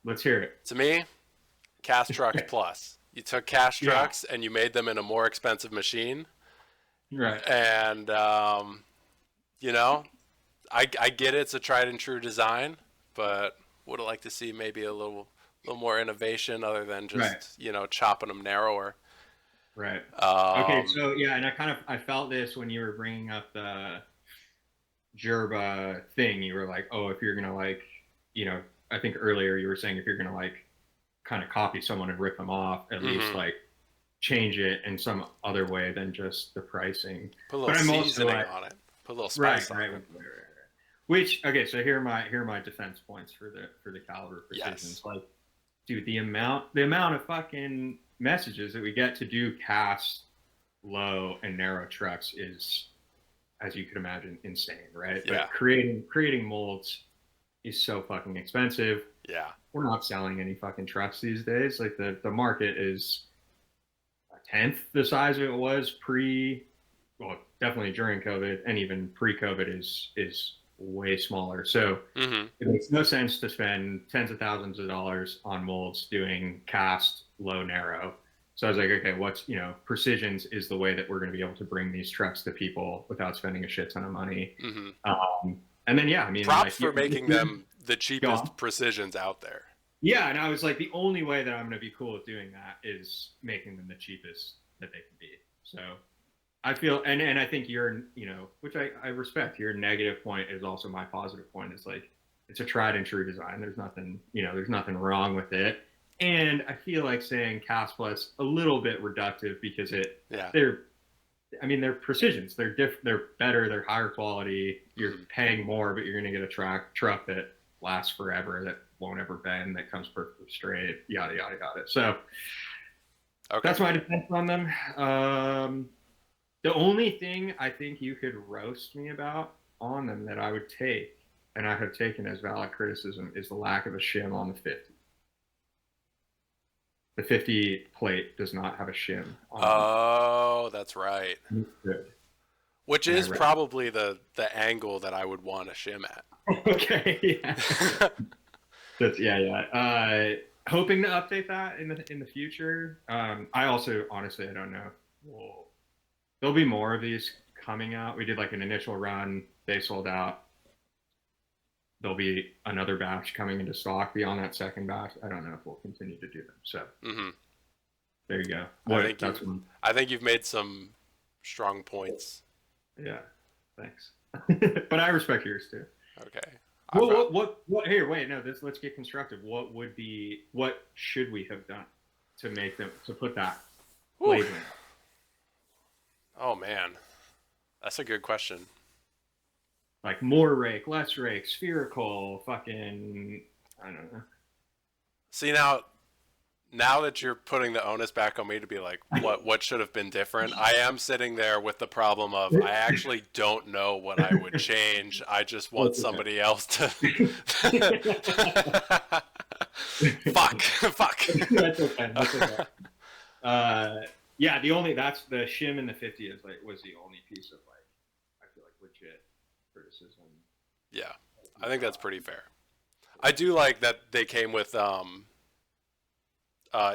B: Let's hear it.
A: to me, Cast Trucks Plus. You took Cast
B: Yeah.
A: Trucks and you made them in a more expensive machine.
B: Right.
A: And I get it's a tried and true design, but would have liked to see maybe a little more innovation other than just chopping them narrower.
B: Right. Okay. So yeah, and I felt this when you were bringing up the Jerba thing. You were like, oh, if you're gonna I think earlier you were saying if you're gonna kind of copy someone and rip them off, at least change it in some other way than just the pricing.
A: Put a little
B: But I'm also
A: seasoning
B: like,
A: on it. Put a little
B: right,
A: spice
B: right,
A: on
B: right,
A: it.
B: right. Which, okay, so here are my defense points for the caliber precisions.
A: Yes.
B: Like, dude, the amount of fucking messages that we get to do cast low and narrow trucks is, as you could imagine, insane, right?
A: Yeah.
B: But creating molds is so fucking expensive.
A: Yeah.
B: We're not selling any fucking trucks these days. Like the market is a tenth the size it was well, definitely during COVID, and even pre-COVID is way smaller. So
A: Mm-hmm.
B: it makes no sense to spend tens of thousands of dollars on molds doing cast low narrow. So I was like, okay, precisions is the way that we're going to be able to bring these trucks to people without spending a shit ton of money.
A: Mm-hmm.
B: And then yeah, I mean,
A: Props
B: like,
A: for making them the
B: go on.
A: cheapest precisions out there.
B: Yeah, and I was like, the only way that I'm going to be cool with doing that is making them the cheapest that they can be. So I feel, and I think which I respect. Your negative point is also my positive point. It's like, it's a tried and true design. There's nothing wrong with it. And I feel like saying cast plus a little bit reductive because
A: Yeah.
B: they're precisions. They're better. They're higher quality. You're paying more, but you're going to get a truck that lasts forever, that won't ever bend, that comes perfectly straight, yada yada yada. So that's my defense on them. The only thing I think you could roast me about on them that I would take, and I have taken as valid criticism, is the lack of a shim on the 50. The 50 plate does not have a shim on it.
A: Oh, that's right.
B: Good.
A: Which is probably the angle that I would want to shim at.
B: Okay, yeah. Yeah. Hoping to update that in the future. I also, honestly, I don't know. There'll be more of these coming out. We did like an initial run. They sold out. There'll be another batch coming into stock beyond that second batch. I don't know if we'll continue to do them. So there you go.
A: I think you've made some strong points.
B: Yeah, thanks. But I respect yours too.
A: Okay.
B: Well, what? Here, wait, no. Let's get constructive. What should we have done to put that flavor in?
A: Oh man, that's a good question.
B: Like more rake, less rake, spherical, fucking, I don't know.
A: See, now that you're putting the onus back on me to be like, what should have been different? I am sitting there with the problem of I actually don't know what I would change. I just want somebody else to. Fuck.
B: That's okay. Yeah, that's the shim in the 50 was the only piece of I feel like legit criticism.
A: Yeah, I think that's pretty fair. I do like that they came with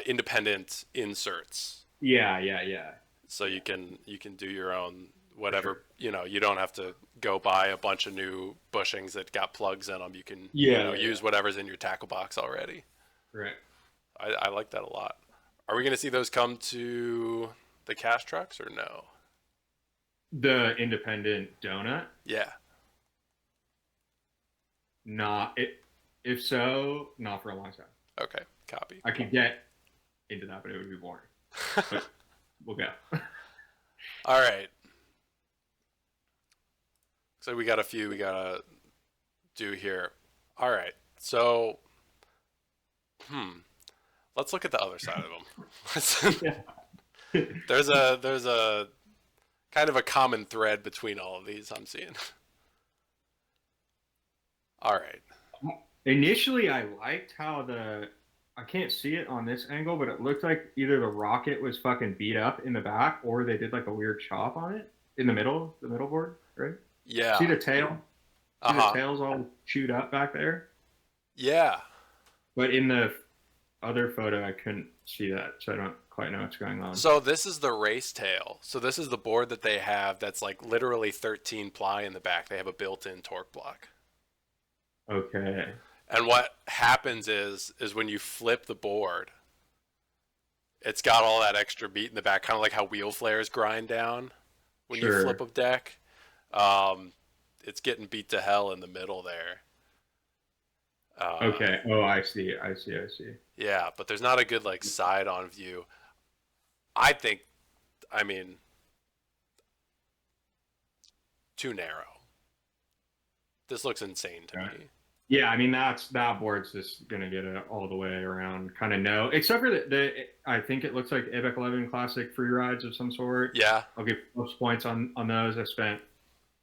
A: independent inserts.
B: Yeah.
A: So you can do your own whatever. Sure. You don't have to go buy a bunch of new bushings that got plugs in them. You can use whatever's in your tackle box already.
B: Right.
A: I like that a lot. Are we going to see those come to the cash trucks or no?
B: The independent donut?
A: Yeah.
B: If so, not for a long time.
A: Okay, copy.
B: I could get into that, but it would be boring. But we'll go.
A: All right. So we got a few we got to do here. All right. So, let's look at the other side of them. There's a kind of a common thread between all of these I'm seeing. All right.
B: Initially, I liked how I can't see it on this angle, but it looked like either the rocket was fucking beat up in the back or they did like a weird chop on it in the middle board, right?
A: Yeah.
B: See the tail? The tail's all chewed up back there?
A: Yeah.
B: But in the other photo, I couldn't see that, so I don't quite know what's going on.
A: So this is the race tail. So this is the board that they have that's like literally 13 ply in the back. They have a built-in torque block.
B: Okay.
A: And what happens is when you flip the board, it's got all that extra beat in the back, kind of like how wheel flares grind down when you flip a deck. It's getting beat to hell in the middle there.
B: Okay. Oh, I see.
A: Yeah, but there's not a good like side-on view. I think, I mean, too narrow. This looks insane to
B: Yeah.
A: me.
B: Yeah, I mean that board's just gonna get it all the way around, kind of no, except for I think it looks like ABEC 11 classic free rides of some sort.
A: Yeah.
B: I'll give plus points on those. I spent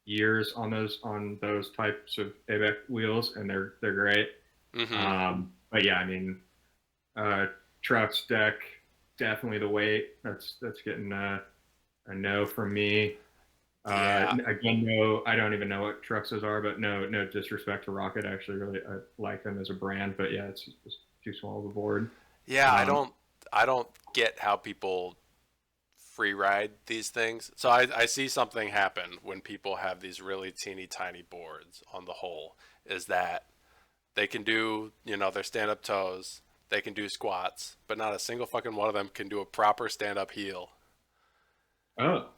B: years on those types of ABEC wheels, and they're great.
A: Mm-hmm.
B: But yeah, I mean, Trout's deck, definitely the weight. That's getting a no from me.
A: Yeah.
B: Again, no, I don't even know what Truxes are, but no disrespect to Rocket. I actually really like them as a brand, but yeah, it's just too small of a board.
A: Yeah,
B: Um,
A: I don't get how people free ride these things. So I see something happen when people have these really teeny tiny boards on the whole, is that they can do, you know, their stand up toes, they can do squats, but not a single fucking one of them can do a proper stand up heel.
B: oh,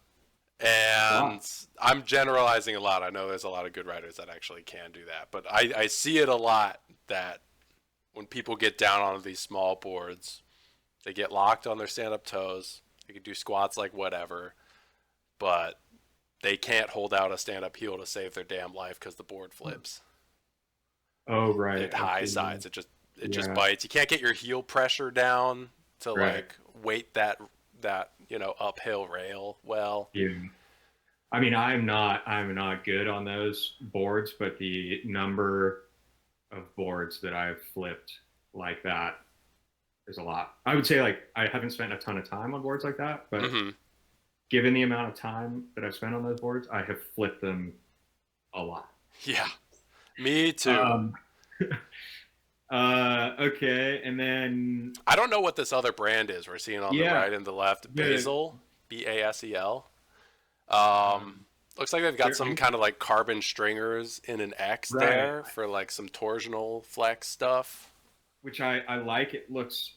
B: wow.
A: And I'm generalizing a lot. I know there's a lot of good riders that actually can do that, but I see it a lot that when people get down on these small boards, they get locked on their stand up toes. They can do squats like whatever, but they can't hold out a stand up heel to save their damn life because the board flips.
B: Oh, right.
A: It
B: I
A: high
B: see.
A: sides. It just
B: Yeah,
A: bites. You can't get your heel pressure down to
B: right.
A: like weight that you know uphill rail well.
B: Yeah. I mean, I'm not good on those boards, but the number of boards that I've flipped like that is a lot. I would say like I haven't spent a ton of time on boards like that, but
A: Hmm.
B: given the amount of time that I've spent on those boards, I have flipped them a lot.
A: Yeah, me too.
B: Um, okay, and then
A: I don't know what this other brand is we're seeing on the
B: yeah,
A: right and the left.
B: the
A: Basil, Basel. Um, looks like they've got
B: there,
A: some kind of like carbon stringers in an X
B: right,
A: there for like some torsional flex stuff.
B: which I like. It looks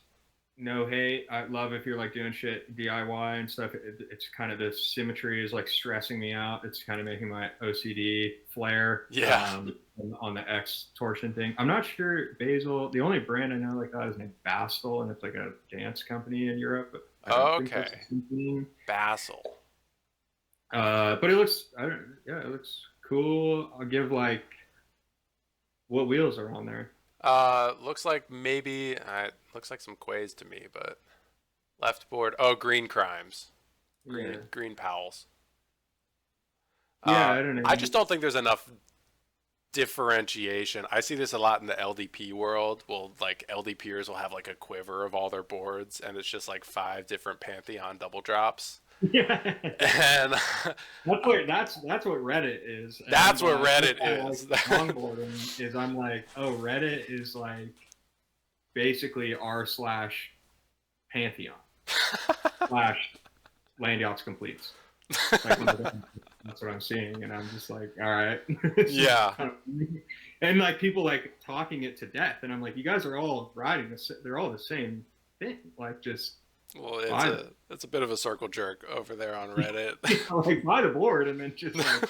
B: no hate. I love if you're like doing shit DIY and stuff. It's kind of the symmetry is like stressing me out. It's kind of making my OCD flare.
A: Yeah.
B: On the X torsion thing. I'm not sure Basil. The only brand I know like that is named Bastel, and it's like a dance company in Europe. But I don't think that's the
A: Okay.
B: same thing.
A: Basil.
B: But it looks, I don't, yeah, it looks cool. I'll give like, what wheels are on there?
A: Looks like maybe looks like some Quays to me, but left board. Oh, Green Crimes,
B: Yeah,
A: Green Powells.
B: yeah, I don't
A: I
B: know.
A: just don't think there's enough differentiation. I see this a lot in the LDP world. Well, like LDPers will have like a quiver of all their boards, and it's just like five different Pantheon double drops.
B: Yeah,
A: And
B: that's what Reddit is.
A: that's
B: And
A: what
B: that's
A: Reddit
B: why I like
A: is.
B: longboarding is I'm like, oh, Reddit is like basically r slash Pantheon slash land yachts completes. Like that's what I'm seeing, and I'm just like, all right.
A: Yeah.
B: And like people like talking it to death, and I'm like, you guys are all riding this. They're all the same thing. Like just
A: Well,
B: buy
A: it's a bit of a circle jerk over there on Reddit.
B: like buy the board, and then just like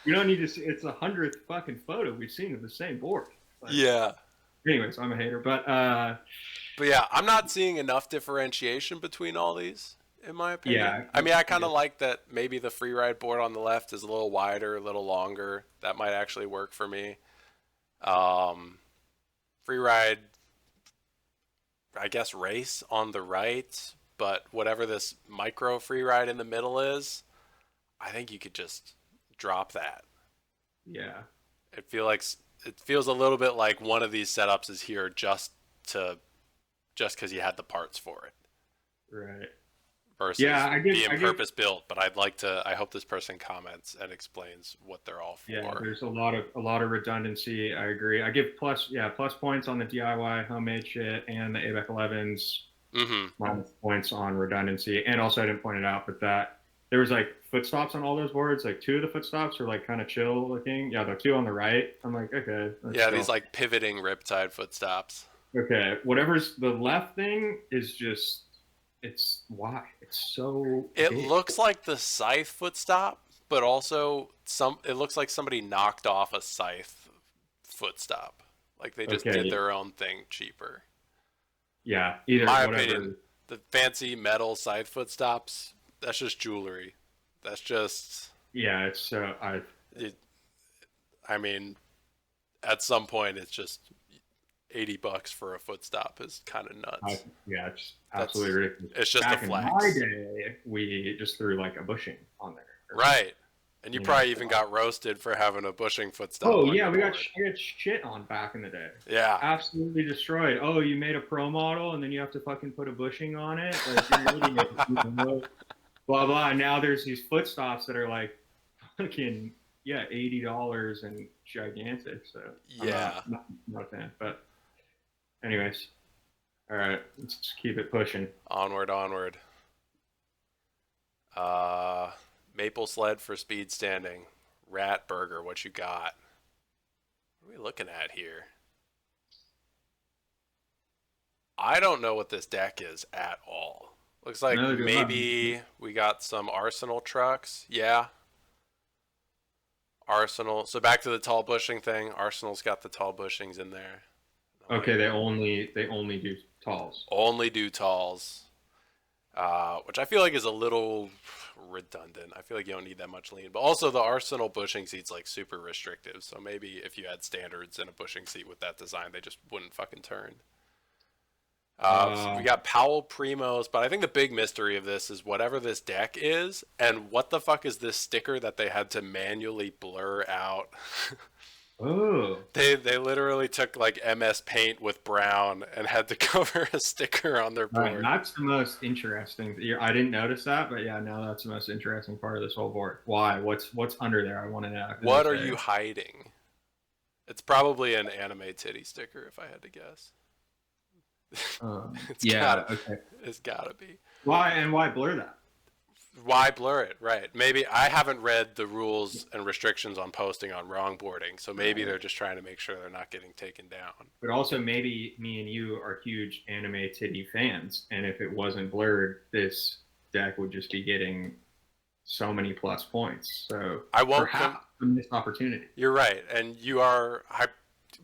B: you don't need to see. It's 100th fucking photo we've seen of the same board. Like,
A: Yeah.
B: anyways, I'm a hater, but
A: But yeah, I'm not seeing enough differentiation between all these, in my opinion.
B: yeah,
A: I mean, I kind of like that maybe the free ride board on the left is a little wider, a little longer. That might actually work for me. Um, free ride, I guess, race on the right, but whatever this micro free ride in the middle is, I think you could just drop that.
B: yeah,
A: It feel like it feels a little bit like one of these setups is here just because you had the parts for it
B: right.
A: versus
B: Yeah,
A: being
B: I give
A: purpose built. But I hope this person comments and explains what they're all
B: Yeah,
A: for.
B: there's a lot of redundancy. I agree. I give plus points on the DIY homemade shit and the ABEC 11s,
A: Mm-hmm.
B: minus points on redundancy. And also, I didn't point it out, but that there was like foot stops on all those boards. Like two of the foot stops are like kind of chill looking. Yeah, the two on the right. I'm like, okay, that's
A: Yeah,
B: chill.
A: these like pivoting riptide foot stops.
B: Okay, whatever's the left thing is just it's why it's so
A: It
B: big.
A: looks like the scythe foot stop, but also it looks like somebody knocked off a scythe foot stop. Like they just did
B: Okay,
A: their own thing cheaper.
B: yeah,
A: In
B: either
A: my
B: whatever.
A: opinion, The fancy metal side foot stops, that's just jewelry. That's just,
B: Yeah, it's
A: it, I mean, at some point, it's just $80 for a foot stop is kind of nuts.
B: yeah, it's absolutely
A: That's,
B: ridiculous.
A: it's just a
B: Back in my
A: flex.
B: day, we just threw like a bushing on there,
A: Right. And you
B: you know.
A: probably even got roasted for having a bushing foot stop
B: Oh
A: on
B: yeah,
A: your
B: we got
A: board.
B: shit on back in the day.
A: Yeah.
B: Absolutely destroyed. Oh, you made a pro model and then you have to fucking put a bushing on it. Like you're an idiot. Blah blah. And now there's these foot stops that are like fucking yeah, $80 and gigantic. So I'm
A: Yeah.
B: not a fan. But anyways, all right, let's just keep it pushing.
A: Onward, onward. Uh, Maple sled for speed standing. Rat burger, what you got? What are we looking at here? I don't know what this deck is at all. Looks like
B: Another good one.
A: maybe we got some Arsenal trucks. Yeah. Arsenal. So back to the tall bushing thing. Arsenal's got the tall bushings in there.
B: Okay, they only do talls.
A: Only do talls. Which I feel like is a little redundant. I feel like you don't need that much lean. But also the Arsenal bushing seat's like super restrictive. So maybe if you had standards in a bushing seat with that design, they just wouldn't fucking turn. So we got Powell Primos, but I think the big mystery of this is whatever this deck is, and what the fuck is this sticker that they had to manually blur out?
B: Oh,
A: They literally took like MS Paint with brown and had to cover a sticker on their
B: right.
A: board.
B: That's the most interesting. I didn't notice that, but yeah, now that's the most interesting part of this whole board. Why? What's under there? I want to know.
A: What are you hiding? It's probably an anime titty sticker, if I had to guess.
B: Okay.
A: It's gotta be.
B: Why blur that?
A: Why blur it? Right. Maybe I haven't read the rules and restrictions on posting on wrong boarding, so maybe they're just trying to make sure they're not getting taken down.
B: But also maybe me and you are huge anime titty fans, and if it wasn't blurred, this deck would just be getting so many plus points. So
A: I won't
B: perhaps a missed opportunity.
A: You're right, and you are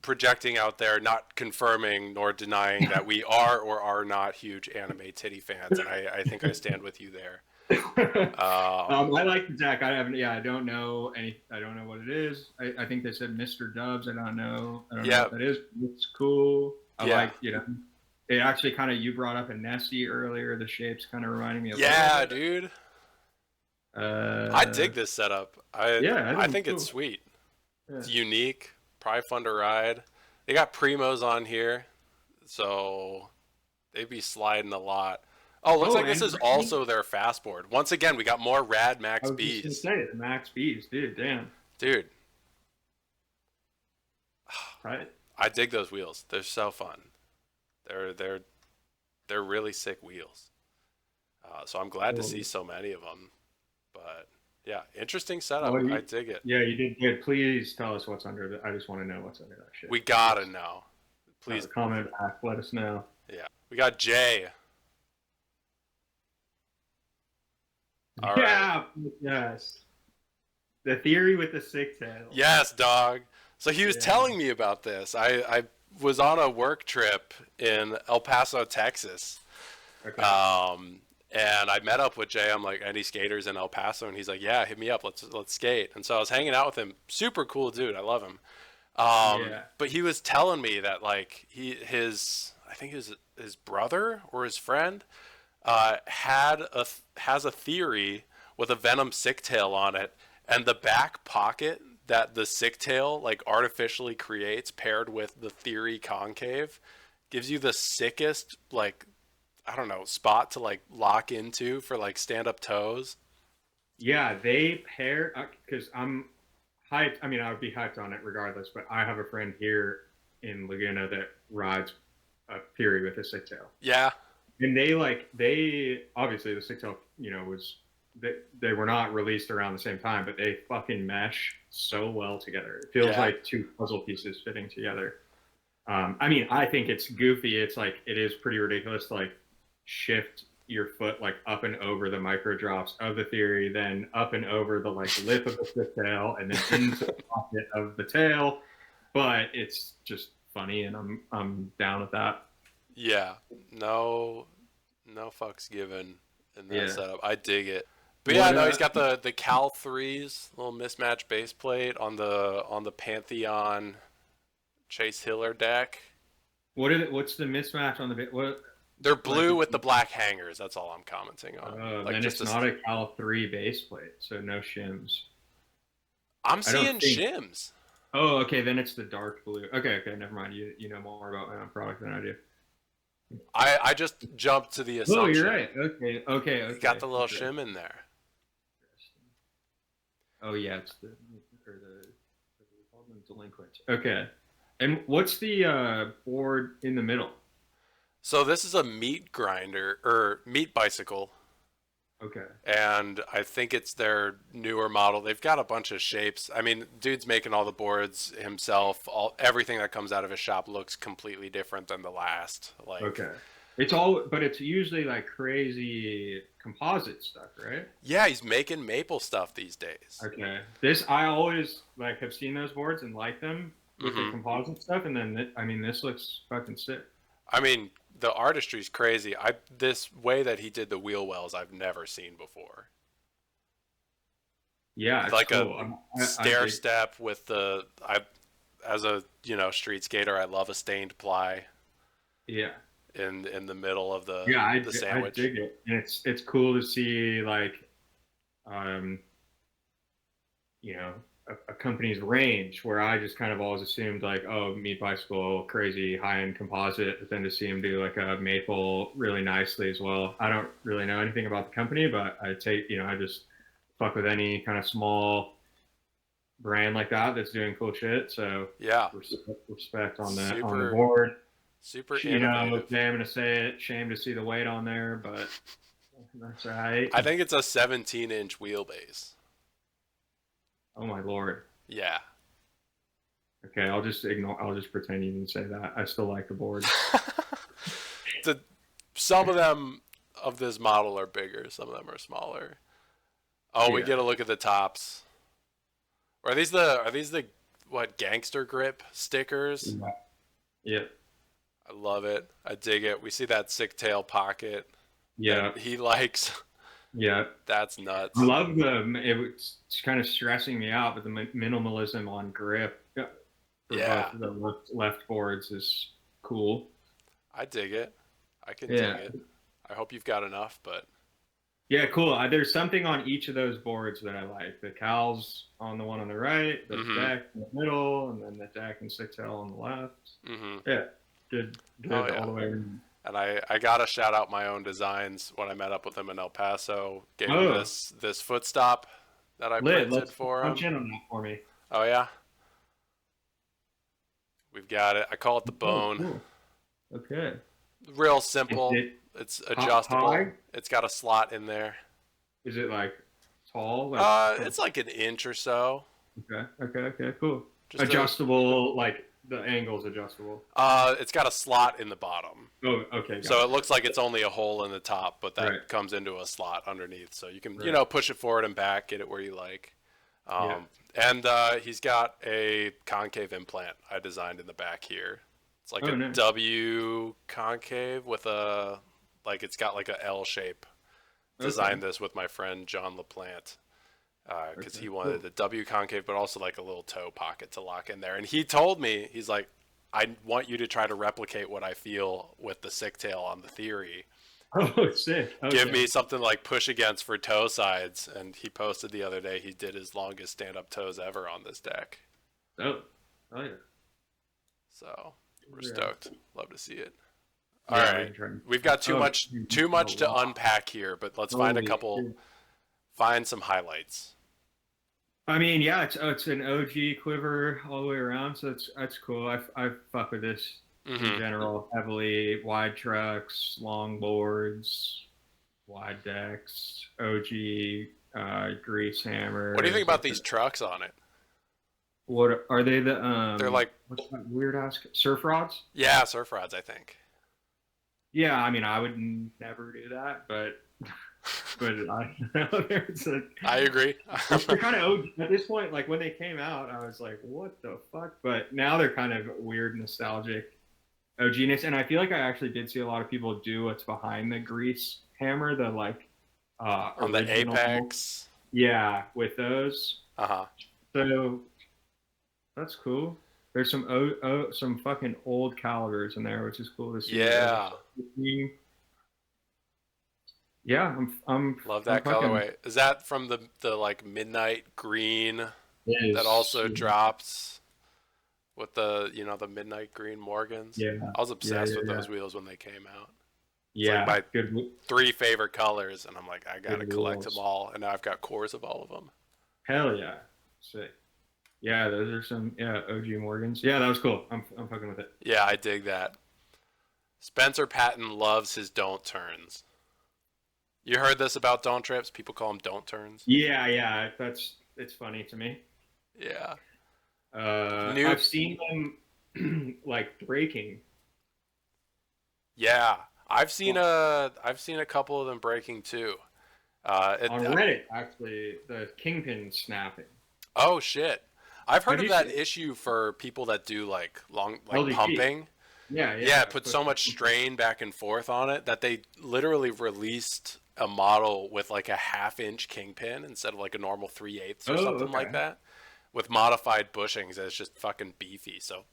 A: projecting out there, not confirming nor denying that we are or are not huge anime titty fans, and I think I stand with you there.
B: I like the deck. I don't know any. I don't know what it is. I think they said Mr. Dubs. I don't know what that is. It's cool. I like, it actually kind of, you brought up a Nessie earlier. The shape's kind of reminding me of.
A: Yeah, dude. I dig this setup. I think it's sweet. Yeah. It's unique. Probably fun to ride. They got Primos on here, so they'd be sliding a lot. Oh, looks like this is also their fast board. Once again, we got more rad Max Bs.
B: I was just gonna say it, Max Bs, dude. Damn.
A: Dude.
B: Right.
A: I dig those wheels. They're so fun. They're really sick wheels. So I'm glad to see so many of them. But yeah, interesting setup. I dig it.
B: Yeah, you did good. Please tell us what's under it. I just want to know what's under that shit.
A: We gotta know. Please
B: comment back. Let us know.
A: Yeah, we got Jay.
B: All right. Yes. The theory with the sick tail.
A: Yes, dog. So he was telling me about this. I was on a work trip in El Paso, Texas. Okay. And I met up with Jay. I'm like, any skaters in El Paso? And he's like, yeah, hit me up. Let's skate. And so I was hanging out with him. Super cool dude. I love him. But he was telling me that like his brother or his friend has a theory with a Venom sick tail on it, and the back pocket that the sick tail like artificially creates paired with the theory concave gives you the sickest like, I don't know, spot to like lock into for like stand up toes.
B: Yeah, they pair, because I'm hyped. I mean, I would be hyped on it regardless, but I have a friend here in Laguna that rides a theory with a sick tail.
A: Yeah.
B: And they obviously the sick tail, they were not released around the same time, but they fucking mesh so well together. It feels like two puzzle pieces fitting together. I mean, I think it's goofy. It's like, it is pretty ridiculous to like shift your foot like up and over the micro drops of the theory, then up and over the like lip of the sick tail, and then into the pocket of the tail. But it's just funny, and I'm down with that.
A: Yeah, no No fucks given in that
B: Yeah.
A: setup. I dig it. But yeah,
B: What
A: no, he's got the Cal threes, little mismatch base plate on the Pantheon Chase Hiller deck.
B: what's the mismatch on the what
A: They're
B: like
A: blue with the black hangers. That's all I'm commenting on. Like
B: then
A: just
B: it's
A: a,
B: not a Cal 3 base plate, so no shims.
A: I'm
B: I don't
A: seeing
B: think.
A: shims.
B: Oh, okay, then it's the dark blue. Okay, okay, never mind. You know more about my own product than I do.
A: I just jumped to the
B: Oh, you're
A: assumption
B: right. Okay, okay,
A: he got
B: okay.
A: the little shim in there.
B: Oh yeah, it's the or the what do we call them, delinquents. Okay, and what's the board in the middle?
A: So this is a meat grinder or meat bicycle,
B: Okay.
A: and I think it's their newer model. They've got a bunch of shapes. I mean, dude's making all the boards himself. Everything that comes out of his shop looks completely different than the last. Like,
B: Okay. It's all, but it's usually like crazy composite stuff, right?
A: yeah, he's making maple stuff these days.
B: Okay. This I always like have seen those boards and like them with the
A: Hmm.
B: composite stuff, and then I mean this looks fucking sick.
A: I mean, the artistry's crazy. I this way that he did the wheel wells, I've never seen before.
B: Yeah, it's
A: Like a
B: cool. I
A: stair
B: dig.
A: step with the I as a street skater, I love a stained ply
B: Yeah,
A: in the middle of
B: yeah,
A: the
B: I
A: sandwich.
B: dig it, and it's cool to see like um you know a company's range where I just kind of always assumed like oh meat bicycle crazy high end composite, but then to see him do like a maple really nicely as well. I don't really know anything about the company, but I take I just fuck with any kind of small brand like that that's doing cool shit. So
A: Yeah,
B: respect on the
A: super
B: board.
A: super
B: Okay,
A: innovative.
B: I'm gonna say it. Shame to see the weight on there, but that's all right.
A: I think it's a 17-inch wheelbase.
B: Oh my lord.
A: Yeah.
B: Okay, I'll just ignore. I'll just pretend you didn't say that. I still like the board.
A: the Some of them of this model are bigger, some of them are smaller. Oh, we
B: Yeah.
A: get a look at the tops. Are these the what gangster grip stickers?
B: Yeah. Yeah.
A: I love it. I dig it. We see that sick tail pocket that
B: Yeah.
A: he likes.
B: Yeah.
A: That's
B: I
A: nuts.
B: love the. It's kind of stressing me out, but the minimalism on grip for
A: Yeah,
B: both of the left boards is cool.
A: I dig it. I can dig
B: Yeah.
A: it. I hope you've got enough, but
B: Yeah, cool. There's something on each of those boards that I like. The cowls on the one on the right, the
A: mm-hmm.
B: deck in the middle, and then the deck and six tail on the left.
A: Mm-hmm.
B: Yeah, good,
A: Oh
B: good all
A: yeah.
B: the way.
A: And I gotta shout out my own designs when I met up with him in El Paso. Gave him
B: Oh,
A: this foot stop that I
B: lit.
A: printed
B: Let's
A: for
B: punch
A: him.
B: in on that for me.
A: Oh yeah, we've got it. I call it the
B: Oh,
A: bone.
B: cool. Okay.
A: Real
B: Is
A: simple.
B: it
A: It's
B: high?
A: adjustable. It's got a slot in there.
B: Is it like tall? Like
A: It's like an inch or so.
B: okay, okay, okay, cool.
A: Just a
B: Adjustable, like the angle's adjustable.
A: it's got a slot in the bottom.
B: Oh, okay,
A: So it
B: gotcha.
A: looks like it's only a hole in the top, but
B: Right,
A: that comes into a slot underneath. So you can,
B: right.
A: push it forward and back, get it where you like.
B: Yeah.
A: And he's got a concave implant I designed in the back here. It's like
B: Oh,
A: a
B: nice.
A: W concave with it's got like a L shape.
B: Okay,
A: Designed this with my friend John LaPlante because
B: okay,
A: he wanted
B: cool.
A: the W concave, but also like a little toe pocket to lock in there. And he told me, he's like, I want you to try to replicate what I feel with the sick tail on the theory.
B: Oh, sick.
A: Give
B: Okay.
A: me something like push against for toe sides. And he posted the other day he did his longest stand up toes ever on this deck.
B: Oh, oh yeah.
A: So we're
B: Yeah,
A: stoked. Love to see it. All
B: yeah. We
A: right.
B: can try.
A: We've got
B: Oh,
A: too
B: a
A: much to
B: lot.
A: unpack here, but let's
B: Holy shit.
A: find some highlights.
B: I mean, yeah, it's an OG quiver all the way around, so that's cool. I fuck with this in
A: Hmm.
B: general heavily. Wide trucks, long boards, wide decks, OG grease
A: What do you think
B: hammers.
A: about these trucks on it?
B: What are they? The
A: They're like,
B: what's that weird ass surf rods?
A: yeah, surf rods, I think.
B: Yeah, I mean, I would never do that, but I there's a
A: I agree.
B: they're kind of at this point. Like when they came out, I was like, "What the fuck?" But now they're kind of weird, nostalgic. OGness. And I feel like I actually did see a lot of people do what's behind the grease hammer, the like
A: On the
B: original.
A: Apex.
B: Yeah, with those.
A: Uh-huh.
B: So that's cool. There's some fucking old calibers in there, which is cool to see.
A: Yeah.
B: Yeah,
A: Love
B: I'm
A: that
B: fucking.
A: colorway. Is that from the like midnight green
B: It
A: that
B: is.
A: also drops with the, you know, the midnight green Morgans?
B: Yeah,
A: I was
B: yeah,
A: obsessed
B: yeah,
A: with
B: yeah.
A: those wheels when they came out. It's like
B: Yeah,
A: my
B: good,
A: three favorite colors, and I'm like, I
B: good
A: gotta collect them
B: wheels.
A: all, and now I've got cores of all of them.
B: Hell yeah, sick. Yeah, those are some OG Morgans. Yeah, that was cool. I'm fucking with it.
A: Yeah, I dig that. Spencer Patton loves his don't turns. You heard this about don't trips? People call them don't turns.
B: Yeah, yeah, it's funny to me.
A: Yeah. New.
B: I've seen them like breaking
A: Yeah, I've seen a couple of them breaking too.
B: on Reddit. Actually, the kingpin snapping.
A: Oh shit. I've heard
B: Have
A: of
B: you
A: that
B: seen
A: issue for people that do like long like
B: LDP?
A: pumping.
B: Yeah,
A: Yeah,
B: yeah.
A: it puts so much strain back and forth on it that they literally released a model with like a half-inch kingpin instead of like a normal 3/8 or
B: Oh,
A: something like
B: okay.
A: that, with modified bushings. That's just fucking beefy. So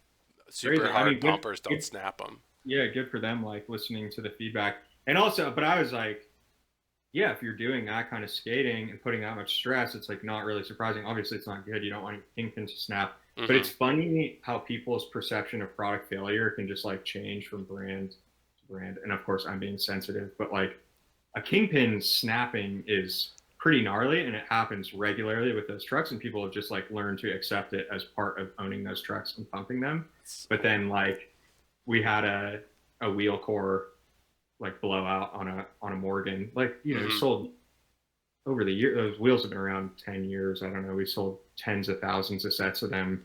A: super
B: Crazy. I
A: hard
B: mean,
A: pumpers don't snap them.
B: yeah, good for them. Like listening to the feedback, and also, but I was like, yeah, if you're doing that kind of skating and putting that much stress, it's like not really surprising. Obviously, it's not good. You don't want your kingpins to snap. But
A: Hmm.
B: it's funny how people's perception of product failure can just like change from brand to brand. And of course, I'm being sensitive, but like a kingpin snapping is pretty gnarly and it happens regularly with those trucks. And people have just like learned to accept it as part of owning those trucks and pumping them. But then like we had a wheel core like blowout on a Morgan. Like, you know,
A: Hmm.
B: sold over the year. Those wheels have been around 10 years. I don't know. We sold tens of thousands of sets of them.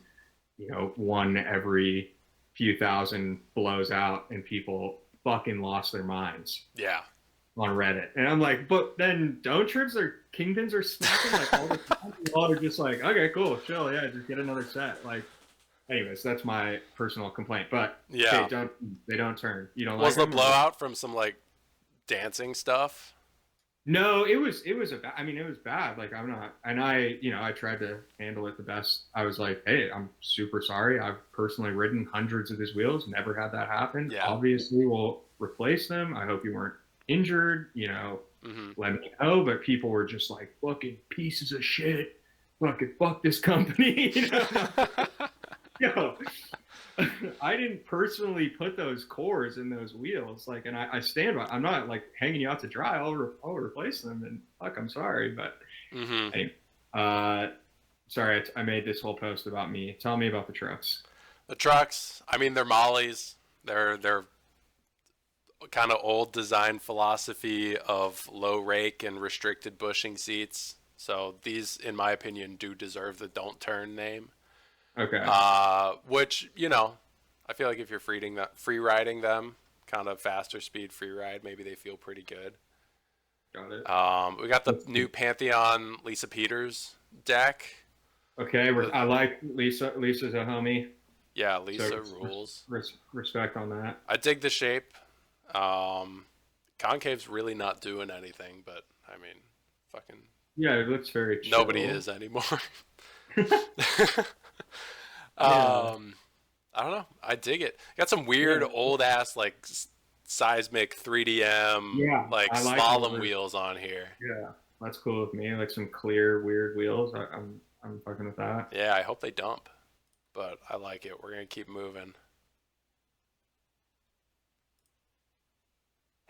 B: You know, one every few thousand blows out, and people fucking lost their minds
A: Yeah.
B: on Reddit. And I'm like, but then don't trips or kingpins are snapping like all the time. All are just like, okay, cool, chill, yeah, just get another set. Like, anyways, that's my personal complaint. But
A: Yeah.
B: they don't turn. You don't like
A: Was the
B: them or?
A: blowout from some like dancing stuff?
B: No, it was I mean, it was bad. Like I'm not, and I tried to handle it the best. I was like, hey, I'm super sorry. I've personally ridden hundreds of his wheels, never had that happen.
A: Yeah.
B: Obviously, we'll replace them. I hope you weren't injured.
A: Hmm.
B: Let me know. But people were just like, fucking pieces of shit. Fucking fuck this company. Yo, I didn't personally put those cores in those wheels, like, and I stand by. I'm not like hanging you out to dry. I'll replace them, and fuck, I'm sorry, but
A: Hmm.
B: anyway, uh, sorry, I made this whole post about me. Tell me about the trucks.
A: The trucks, I mean, they're mollies. They're kind of old design philosophy of low rake and restricted bushing seats. So these, in my opinion, do deserve the don't turn name.
B: Okay,
A: Which, you know, I feel like if you're free riding them, kind of faster speed free ride, maybe they feel pretty good.
B: got it.
A: We got the new Pantheon Lisa Peters deck.
B: Okay,
A: The,
B: I like Lisa. Lisa's a homie,
A: yeah,
B: so
A: Lisa rules.
B: respect on that.
A: I dig the shape. Um, Concave's really not doing anything, but I mean, fucking
B: Yeah, it looks very
A: nobody
B: chill.
A: is anymore.
B: Yeah,
A: um, I don't know. I dig it. Got some weird
B: yeah,
A: old ass like seismic 3DM
B: yeah.
A: like
B: I like all
A: slalom
B: this.
A: wheels on here.
B: Yeah, that's cool with me. Like some clear, weird wheels. I'm fucking with that.
A: Yeah, I hope they dump, but I like it. We're gonna keep moving.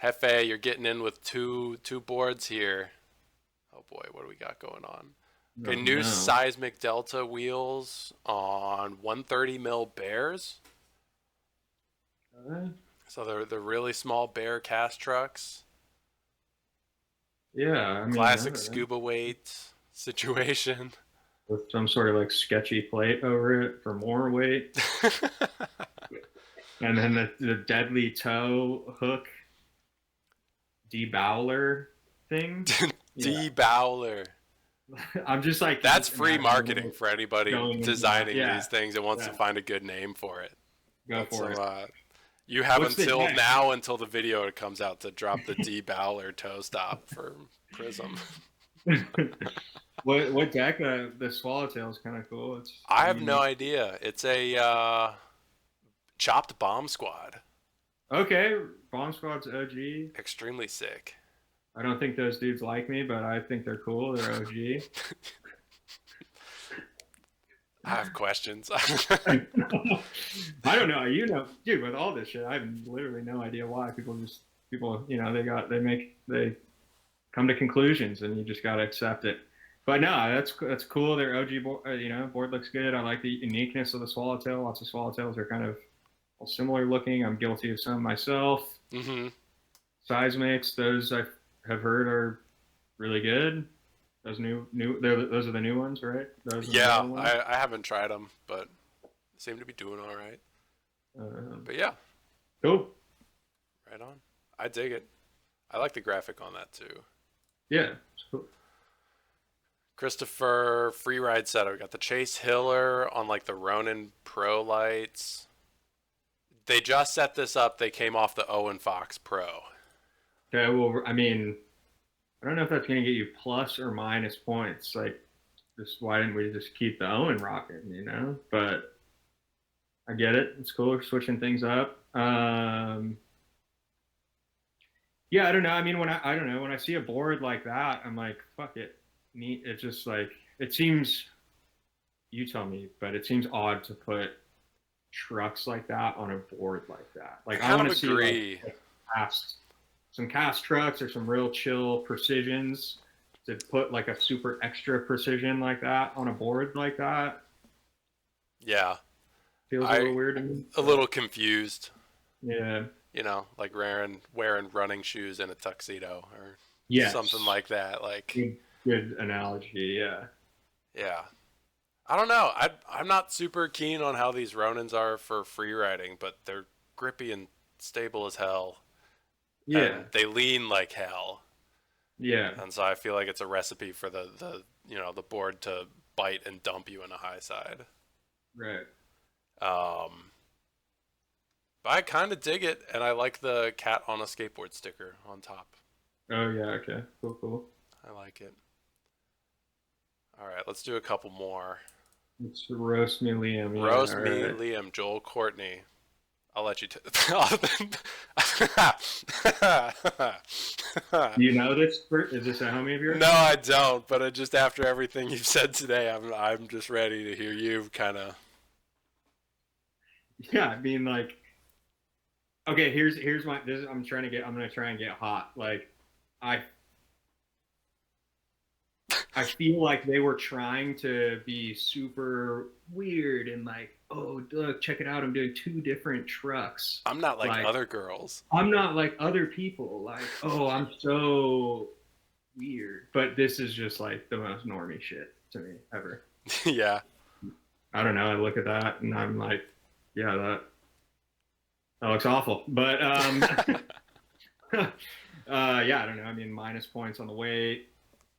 A: Hefe, you're getting in with two boards here. Oh boy, what do we got going on?
B: Oh
A: Okay, new
B: no.
A: seismic delta wheels on 130 mil bears.
B: Uh,
A: So they're the really small bear cast trucks.
B: yeah, I mean,
A: Classic scuba weight situation.
B: with some sort of like sketchy plate over it for more weight, and then the deadly toe hook debowler thing. Yeah,
A: D Bowler.
B: I'm just like
A: That's
B: just
A: free
B: imagining
A: marketing for anybody
B: going into that.
A: designing
B: Yeah,
A: these things and wants to
B: yeah,
A: find a good name for it.
B: go
A: That's
B: for
A: some
B: it.
A: You have
B: What's the
A: until
B: deck?
A: now until the video comes out to drop the D Bowler toe stop for Prism.
B: What deck? The Swallowtail is kind of cool. It's
A: I have no
B: unique.
A: idea. It's a chopped bomb squad.
B: Okay, Bomb Squad's OG.
A: Extremely sick.
B: I don't think those dudes like me, but I think they're cool. They're OG.
A: I have questions.
B: I don't know. You know, dude, with all this shit, I have literally no idea why people, they come to conclusions, and you just gotta accept it. But no, that's cool. Their OG board, board looks good. I like the uniqueness of the Swallowtail. Lots of Swallowtails are kind of all similar looking. I'm guilty of some myself.
A: hmm
B: Seismics, those I have heard are really good. Those those are the new ones, right? Those are the
A: Yeah,
B: newer ones.
A: I haven't tried them, but seem to be doing all right.
B: Um,
A: But yeah,
B: cool.
A: right on. I dig it. I like the graphic on that too.
B: Yeah, it's cool.
A: Christopher Freeride said, we got the Chase Hiller on like the Ronin Pro lights. They just set this up. They came off the Owen Fox Pro.
B: Okay, well, I mean, I don't know if that's going to get you plus or minus points. Like, just why didn't we just keep the Owen rocking, But I get it. It's cool. We're switching things up. Yeah, I don't know. I mean, I don't know, when I see a board like that, I'm like, fuck it. Neat. It's just like, it seems, you tell me, but it seems odd to put trucks like that on a board like that.
A: I
B: Like, I
A: kind
B: want
A: of
B: to see
A: agree.
B: some cast trucks or some real chill precisions. To put like a super extra precision like that on a board like that
A: Yeah,
B: feels a little weird to me.
A: a little confused.
B: Yeah.
A: Like wearing running shoes and a tuxedo or
B: Yes.
A: something like that. Like,
B: Good analogy. Yeah.
A: yeah. I don't know. I'm not super keen on how these Ronins are for free riding, but they're grippy and stable as hell.
B: Yeah.
A: And they lean like hell.
B: Yeah.
A: And so I feel like it's a recipe for the board to bite and dump you in a high side.
B: Right.
A: But I kind of dig it, and I like the cat on a skateboard sticker on top.
B: Oh yeah. Okay. Cool.
A: I like it. All right, let's do a couple more.
B: It's roast me, Liam. Yeah,
A: Roast
B: all
A: me,
B: right.
A: Liam, Joel, Courtney. I'll let you.
B: You know this? Is this a homie of yours?
A: No, I don't. But just after everything you've said today, I'm just ready to hear you kind of.
B: Yeah. I mean, like, okay. Here's my. I'm gonna try and get hot. Like, I I feel like they were trying to be super weird and like, oh, look, check it out. I'm doing two different trucks.
A: I'm not like
B: Like,
A: other girls.
B: I'm not like other people. Like, oh, I'm so weird. But this is just like the most normie shit to me ever.
A: Yeah.
B: I don't know. I look at that and I'm like, yeah, that looks awful. But yeah, I don't know. I mean, minus points on the weight,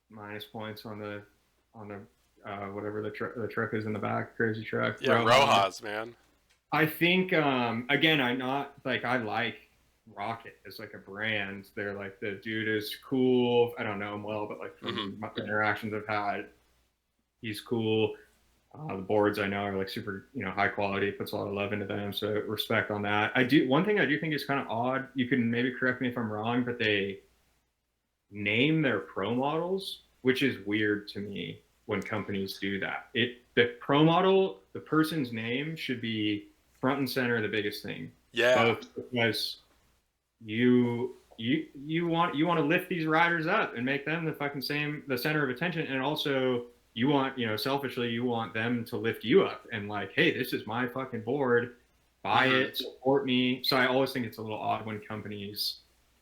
B: minus points on the whatever the truck is in the back, crazy truck.
A: Yeah, Rojas, man.
B: I think again, I'm not like, I like Rocket as like a brand. They're like, the dude is cool. I don't know him well, but like from my interactions I've had, he's cool. The boards I know are like super, high quality. Puts a lot of love into them, so respect on that. One thing I do think is kind of odd. You can maybe correct me if I'm wrong, but they name their pro models, which is weird to me when companies do that. The pro model, the person's name should be front and center, the biggest thing.
A: Yeah.
B: Both because you want to lift these riders up and make them the center of attention, and also you want, selfishly, you want them to lift you up and like, hey, this is my fucking board, buy it, support me. So I always think it's a little odd when companies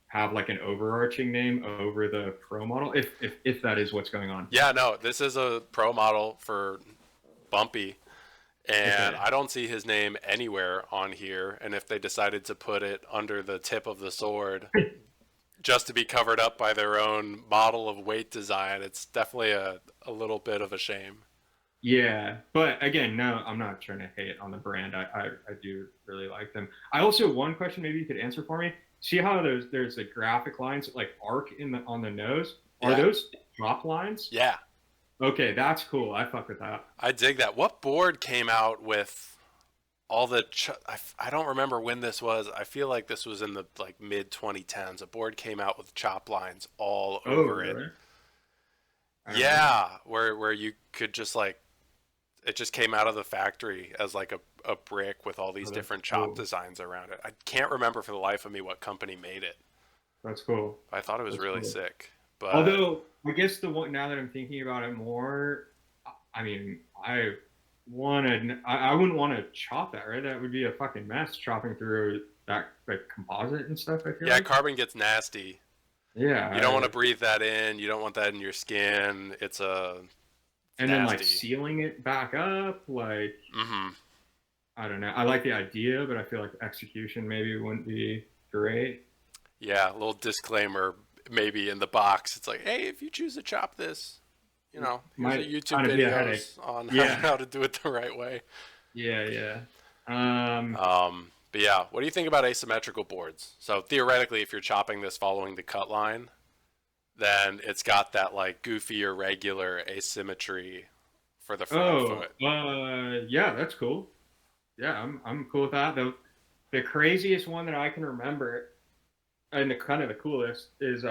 B: have like an overarching name over the pro model, if that is what's going on.
A: Yeah, no, this is a pro model for Bumpy, and I don't see his name anywhere on here. And if they decided to put it under the tip of the sword just to be covered up by their own model of weight design, it's definitely a little bit of a shame.
B: Yeah, but again, no, I'm not trying to hate on the brand. I do really like them. I also one question maybe you could answer for me. See how there's the graphic lines like arc in the on the nose? Are
A: Yeah,
B: those top lines?
A: yeah,
B: Okay, that's cool. I fuck with that.
A: I dig that. What board came out with all the I don't remember when this was. I feel like this was in the like mid 2010s. A board came out with chop lines all
B: Oh,
A: over it.
B: really? I don't remember.
A: Yeah, where you could just like it just came out of the factory as like a brick with all these
B: Oh, that's
A: different chop
B: cool.
A: designs around it. I can't remember for the life of me what company made it.
B: That's cool.
A: I thought it was
B: That's
A: really
B: cool.
A: sick. But
B: Although I guess the one now that I'm thinking about it more, I mean, I wouldn't want to chop that, right? That would be a fucking mess chopping through that like composite and stuff, I feel
A: yeah,
B: like.
A: carbon gets nasty.
B: Yeah,
A: You don't want to breathe that in. You don't want that in your skin. It's
B: and then like
A: nasty.
B: sealing it back up, like
A: Mm-hmm.
B: I don't know. I like the idea, but I feel like the execution maybe wouldn't be great.
A: Yeah, a little disclaimer maybe in the box. It's like, hey, if you choose to chop this, here's a
B: Might
A: YouTube
B: kind of be a headache.
A: videos on
B: Yeah,
A: how to do it the right way.
B: yeah, yeah.
A: But yeah, what do you think about asymmetrical boards? So theoretically, if you're chopping this following the cut line, then it's got that like goofy or regular asymmetry for the front
B: Oh,
A: foot.
B: yeah, that's cool. Yeah, I'm cool with that. The craziest one that I can remember, and the kind of the coolest, is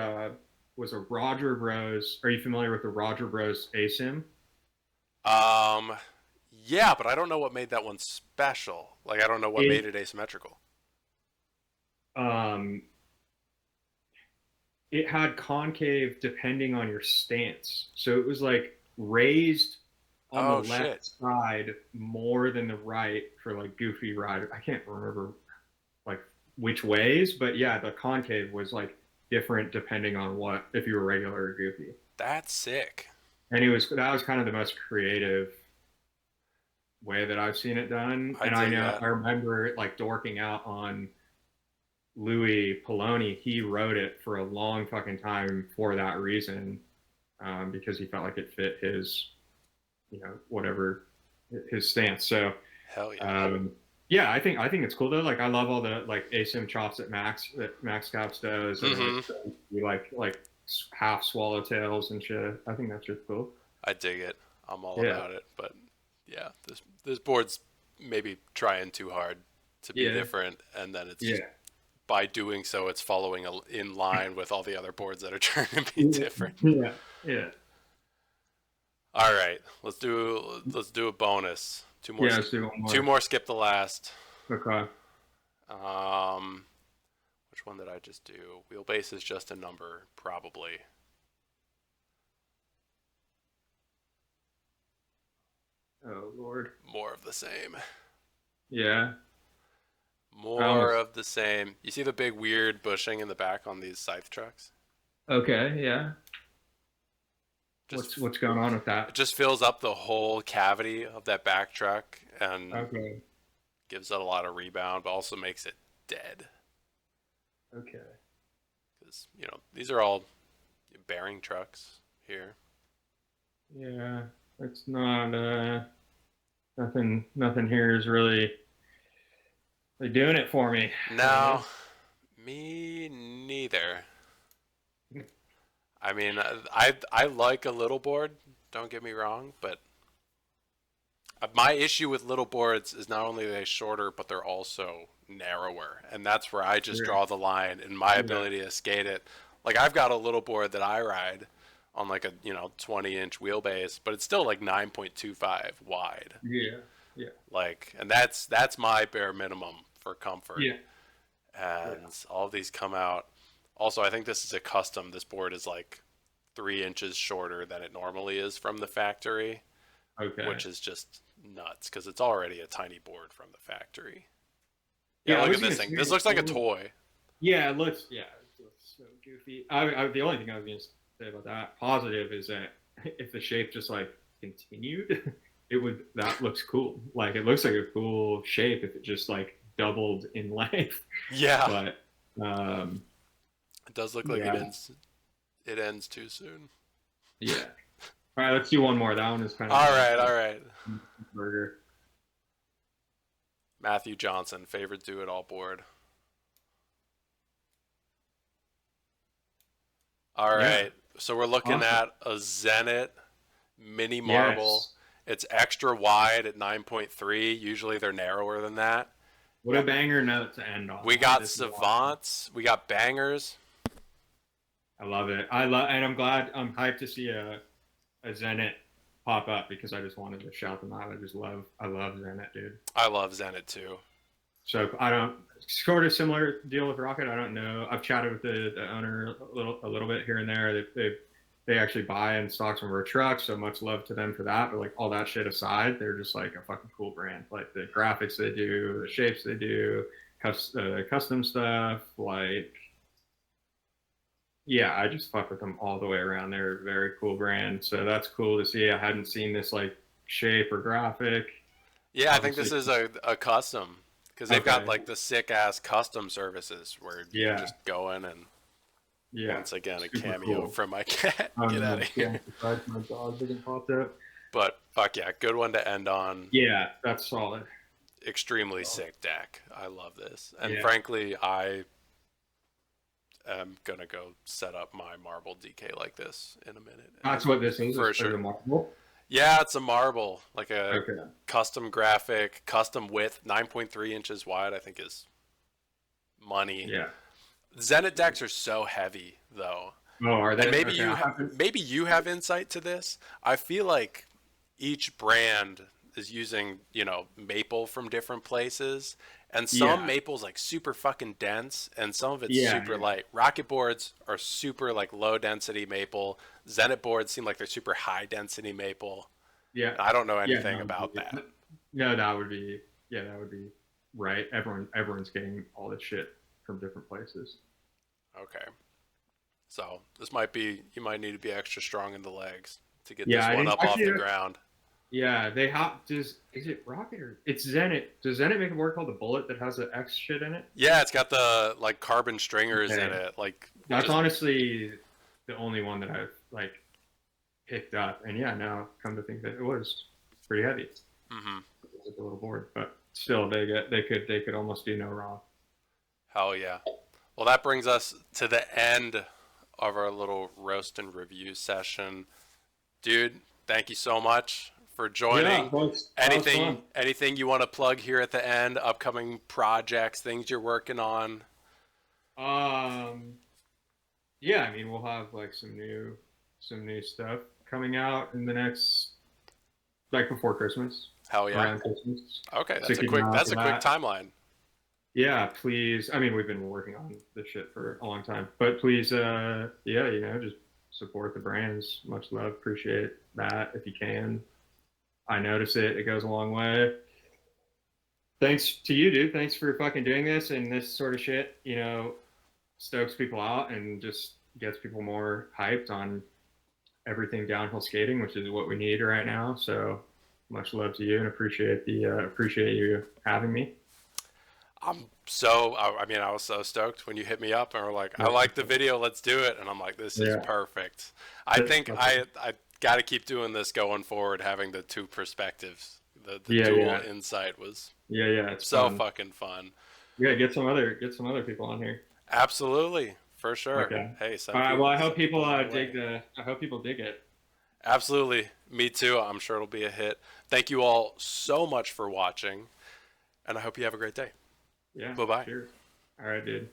B: was a Roger Bros. Are you familiar with the Roger Bros. ASIM?
A: Um, yeah, but I don't know what made that one special. Like, I don't know what made
B: It
A: it asymmetrical.
B: um it had concave depending on your stance. So it was like raised on the
A: Oh
B: left
A: shit.
B: side more than the right for like goofy rider. I can't remember like which ways, but yeah, the concave was like different depending on what if you were regular or goofy.
A: That's sick.
B: And that was kind of the most creative way that I've seen it done.
A: I
B: And I
A: dig
B: know
A: that.
B: I remember like dorking out on Louis Poloni. He wrote it for a long fucking time for that reason, because he felt like it fit his, whatever his stance. So
A: Hell yeah.
B: yeah, I think it's cool though. Like I love all the like asim chops that Max Caps does, and
A: Mm-hmm.
B: you like half swallowtails and shit. I think that's just cool.
A: I dig it. I'm all
B: Yeah,
A: about it. But yeah, this board's maybe trying too hard to be
B: yeah,
A: different, and then it's just
B: yeah,
A: by doing so, it's following in line with all the other boards that are trying to be
B: yeah,
A: different.
B: yeah, yeah.
A: All right, let's do a bonus.
B: Yeah, let's do one
A: Two
B: more.
A: more. Skip the last.
B: Okay.
A: Um, which one did I just do? Wheelbase is just a number, probably.
B: Oh Lord.
A: More of the same.
B: Yeah. I
A: More
B: almost.
A: of the same. You see the big weird bushing in the back on these scythe trucks?
B: Okay. Yeah.
A: Just
B: What's going on with
A: it
B: that?
A: just fills up the whole cavity of that back truck and
B: Okay.
A: gives it a lot of rebound, but also makes it dead.
B: Okay.
A: Because these are all bearing trucks here.
B: Yeah. It's not. Nothing here is really doing it for me. You know.
A: No, me neither. I mean, I like a little board. Don't get me wrong, but my issue with little boards is not only are they shorter, but they're also narrower, and that's where I just
B: Sure.
A: draw the line in my
B: Yeah.
A: ability to skate it. Like I've got a little board that I ride on like a 20-inch wheelbase, but it's still like 9.25 wide.
B: Yeah. Yeah.
A: Like, and that's my bare minimum for comfort.
B: Yeah. Yeah.
A: And all of these come out. Also, I think this is a custom. This board is like 3 inches shorter than it normally is from the factory,
B: Okay.
A: which is just nuts because it's already a tiny board from the factory. Yeah,
B: Yeah. I
A: look
B: was
A: at this
B: gonna
A: thing.
B: say.
A: This looks like a toy.
B: Yeah. It looks. Yeah. It looks so goofy. The only thing I was gonna say about that positive is that if the shape just like continued, it would. That looks cool. Like it looks like a cool shape if it just like doubled in length.
A: Yeah,
B: But
A: it does look like it
B: yeah.
A: ends. It ends too soon.
B: Yeah. All right, let's do one more. That one is kind of
A: All right, all right.
B: burger.
A: Matthew Johnson, favorite do it all board. All
B: Yeah,
A: right. So we're looking
B: awesome.
A: at a Zenit mini marble.
B: Yes.
A: It's extra wide at 9.3. Usually they're narrower than that.
B: What a banger note to end on.
A: We got
B: This is awesome.
A: savants. We got bangers.
B: I love it. And I'm glad. I'm hyped to see a Zenit pop up because I just wanted to shout them out. I love Zenit, dude.
A: I love Zenit too.
B: So I don't sort of similar deal with Rocket. I don't know. I've chatted with the owner a little bit here and there. They actually buy and stock some of our trucks, so much love to them for that. But like all that shit aside, they're just like a fucking cool brand. Like the graphics they do, the shapes they do, custom stuff. Like yeah, I just fuck with them all the way around. They're a very cool brand. So that's cool to see. I hadn't seen this like shape or graphic.
A: Yeah, I think
B: Obviously,
A: this is a custom because they've got
B: okay.
A: like the sick ass custom services where you can
B: Yeah,
A: just go in and
B: yeah,
A: once again a
B: super
A: cameo
B: cool.
A: from my cat. Get out of
B: Yeah,
A: here.
B: besides my dog didn't pop up.
A: But fuck yeah, good one to end on.
B: Yeah, that's solid.
A: Extremely sick deck. I love this. And
B: Yeah,
A: frankly, I am gonna go set up my marble DK like this in a minute.
B: that's
A: And
B: what this is.
A: for
B: Is a
A: sure.
B: marble.
A: Yeah, it's a marble, like a
B: Okay.
A: custom graphic, custom width, 9.3 inches wide. I think is money.
B: Yeah.
A: Zenit decks are so heavy though,
B: Oh, are
A: and
B: they? Okay. I haven't.
A: maybe you have insight to this. I feel like each brand is using maple from different places, and some
B: Yeah.
A: maple's like super fucking dense, and some of it's
B: Yeah.
A: super
B: Yeah.
A: light. Rocket boards are super like low density maple. Zenit boards seem like they're super high density maple.
B: Yeah.
A: I don't know
B: Yeah.
A: anything
B: No,
A: about that.
B: no, that would be. Yeah, that would be right. Everyone's getting all this shit from different places.
A: Okay. So this might be, you might need to be extra strong in the legs to get
B: Yeah,
A: this
B: I
A: one
B: didn't
A: up off
B: actually.
A: the ground.
B: Yeah, they have. Is it Rocket or it's Zenit? Does Zenit make a board called the Bullet that has the X shit in it?
A: Yeah, it's got the like carbon stringers in
B: Okay,
A: it, like
B: that's
A: just
B: honestly the only one that I've like picked up. And yeah, now come to think that it was pretty heavy. It
A: hmm
B: was like a little board, but still, they could almost do no wrong.
A: hell yeah. Well, that brings us to the end of our little roast and review session. Dude, thank you so much for
B: Yeah,
A: joining.
B: that was fun.
A: Anything you want to plug here at the end? Upcoming projects, things you're working on?
B: Um, yeah, I mean we'll have like some new stuff coming out in the next like before Christmas,
A: Hell yeah.
B: around Christmas.
A: Okay,
B: So keep an eye out
A: that's
B: for
A: a quick
B: that.
A: timeline.
B: Yeah, please. I mean, we've been working on this shit for a long time, but please, yeah, just support the brands. Much love. Appreciate that if you can. I notice it. It goes a long way. Thanks to you, dude. Thanks for fucking doing this and this sort of shit. Stokes people out and just gets people more hyped on everything downhill skating, which is what we need right now. So much love to you and appreciate you having me.
A: I mean, I was so stoked when you hit me up and were like, I
B: Yeah.
A: like the video, let's do it. And I'm like, this is
B: Yeah.
A: perfect. I think I got to keep doing this going forward, having the two perspectives. The
B: Yeah,
A: dual
B: yeah,
A: insight was
B: yeah. It's
A: so
B: fun.
A: fucking fun.
B: Yeah, get some other people on here.
A: Absolutely, for sure.
B: Okay.
A: Hey,
B: All right. Well,
A: send people my way.
B: I hope people dig it.
A: Absolutely. Me too. I'm sure it'll be a hit. Thank you all so much for watching, and I hope you have a great day.
B: Yeah.
A: Bye bye.
B: Cheers. All right, dude.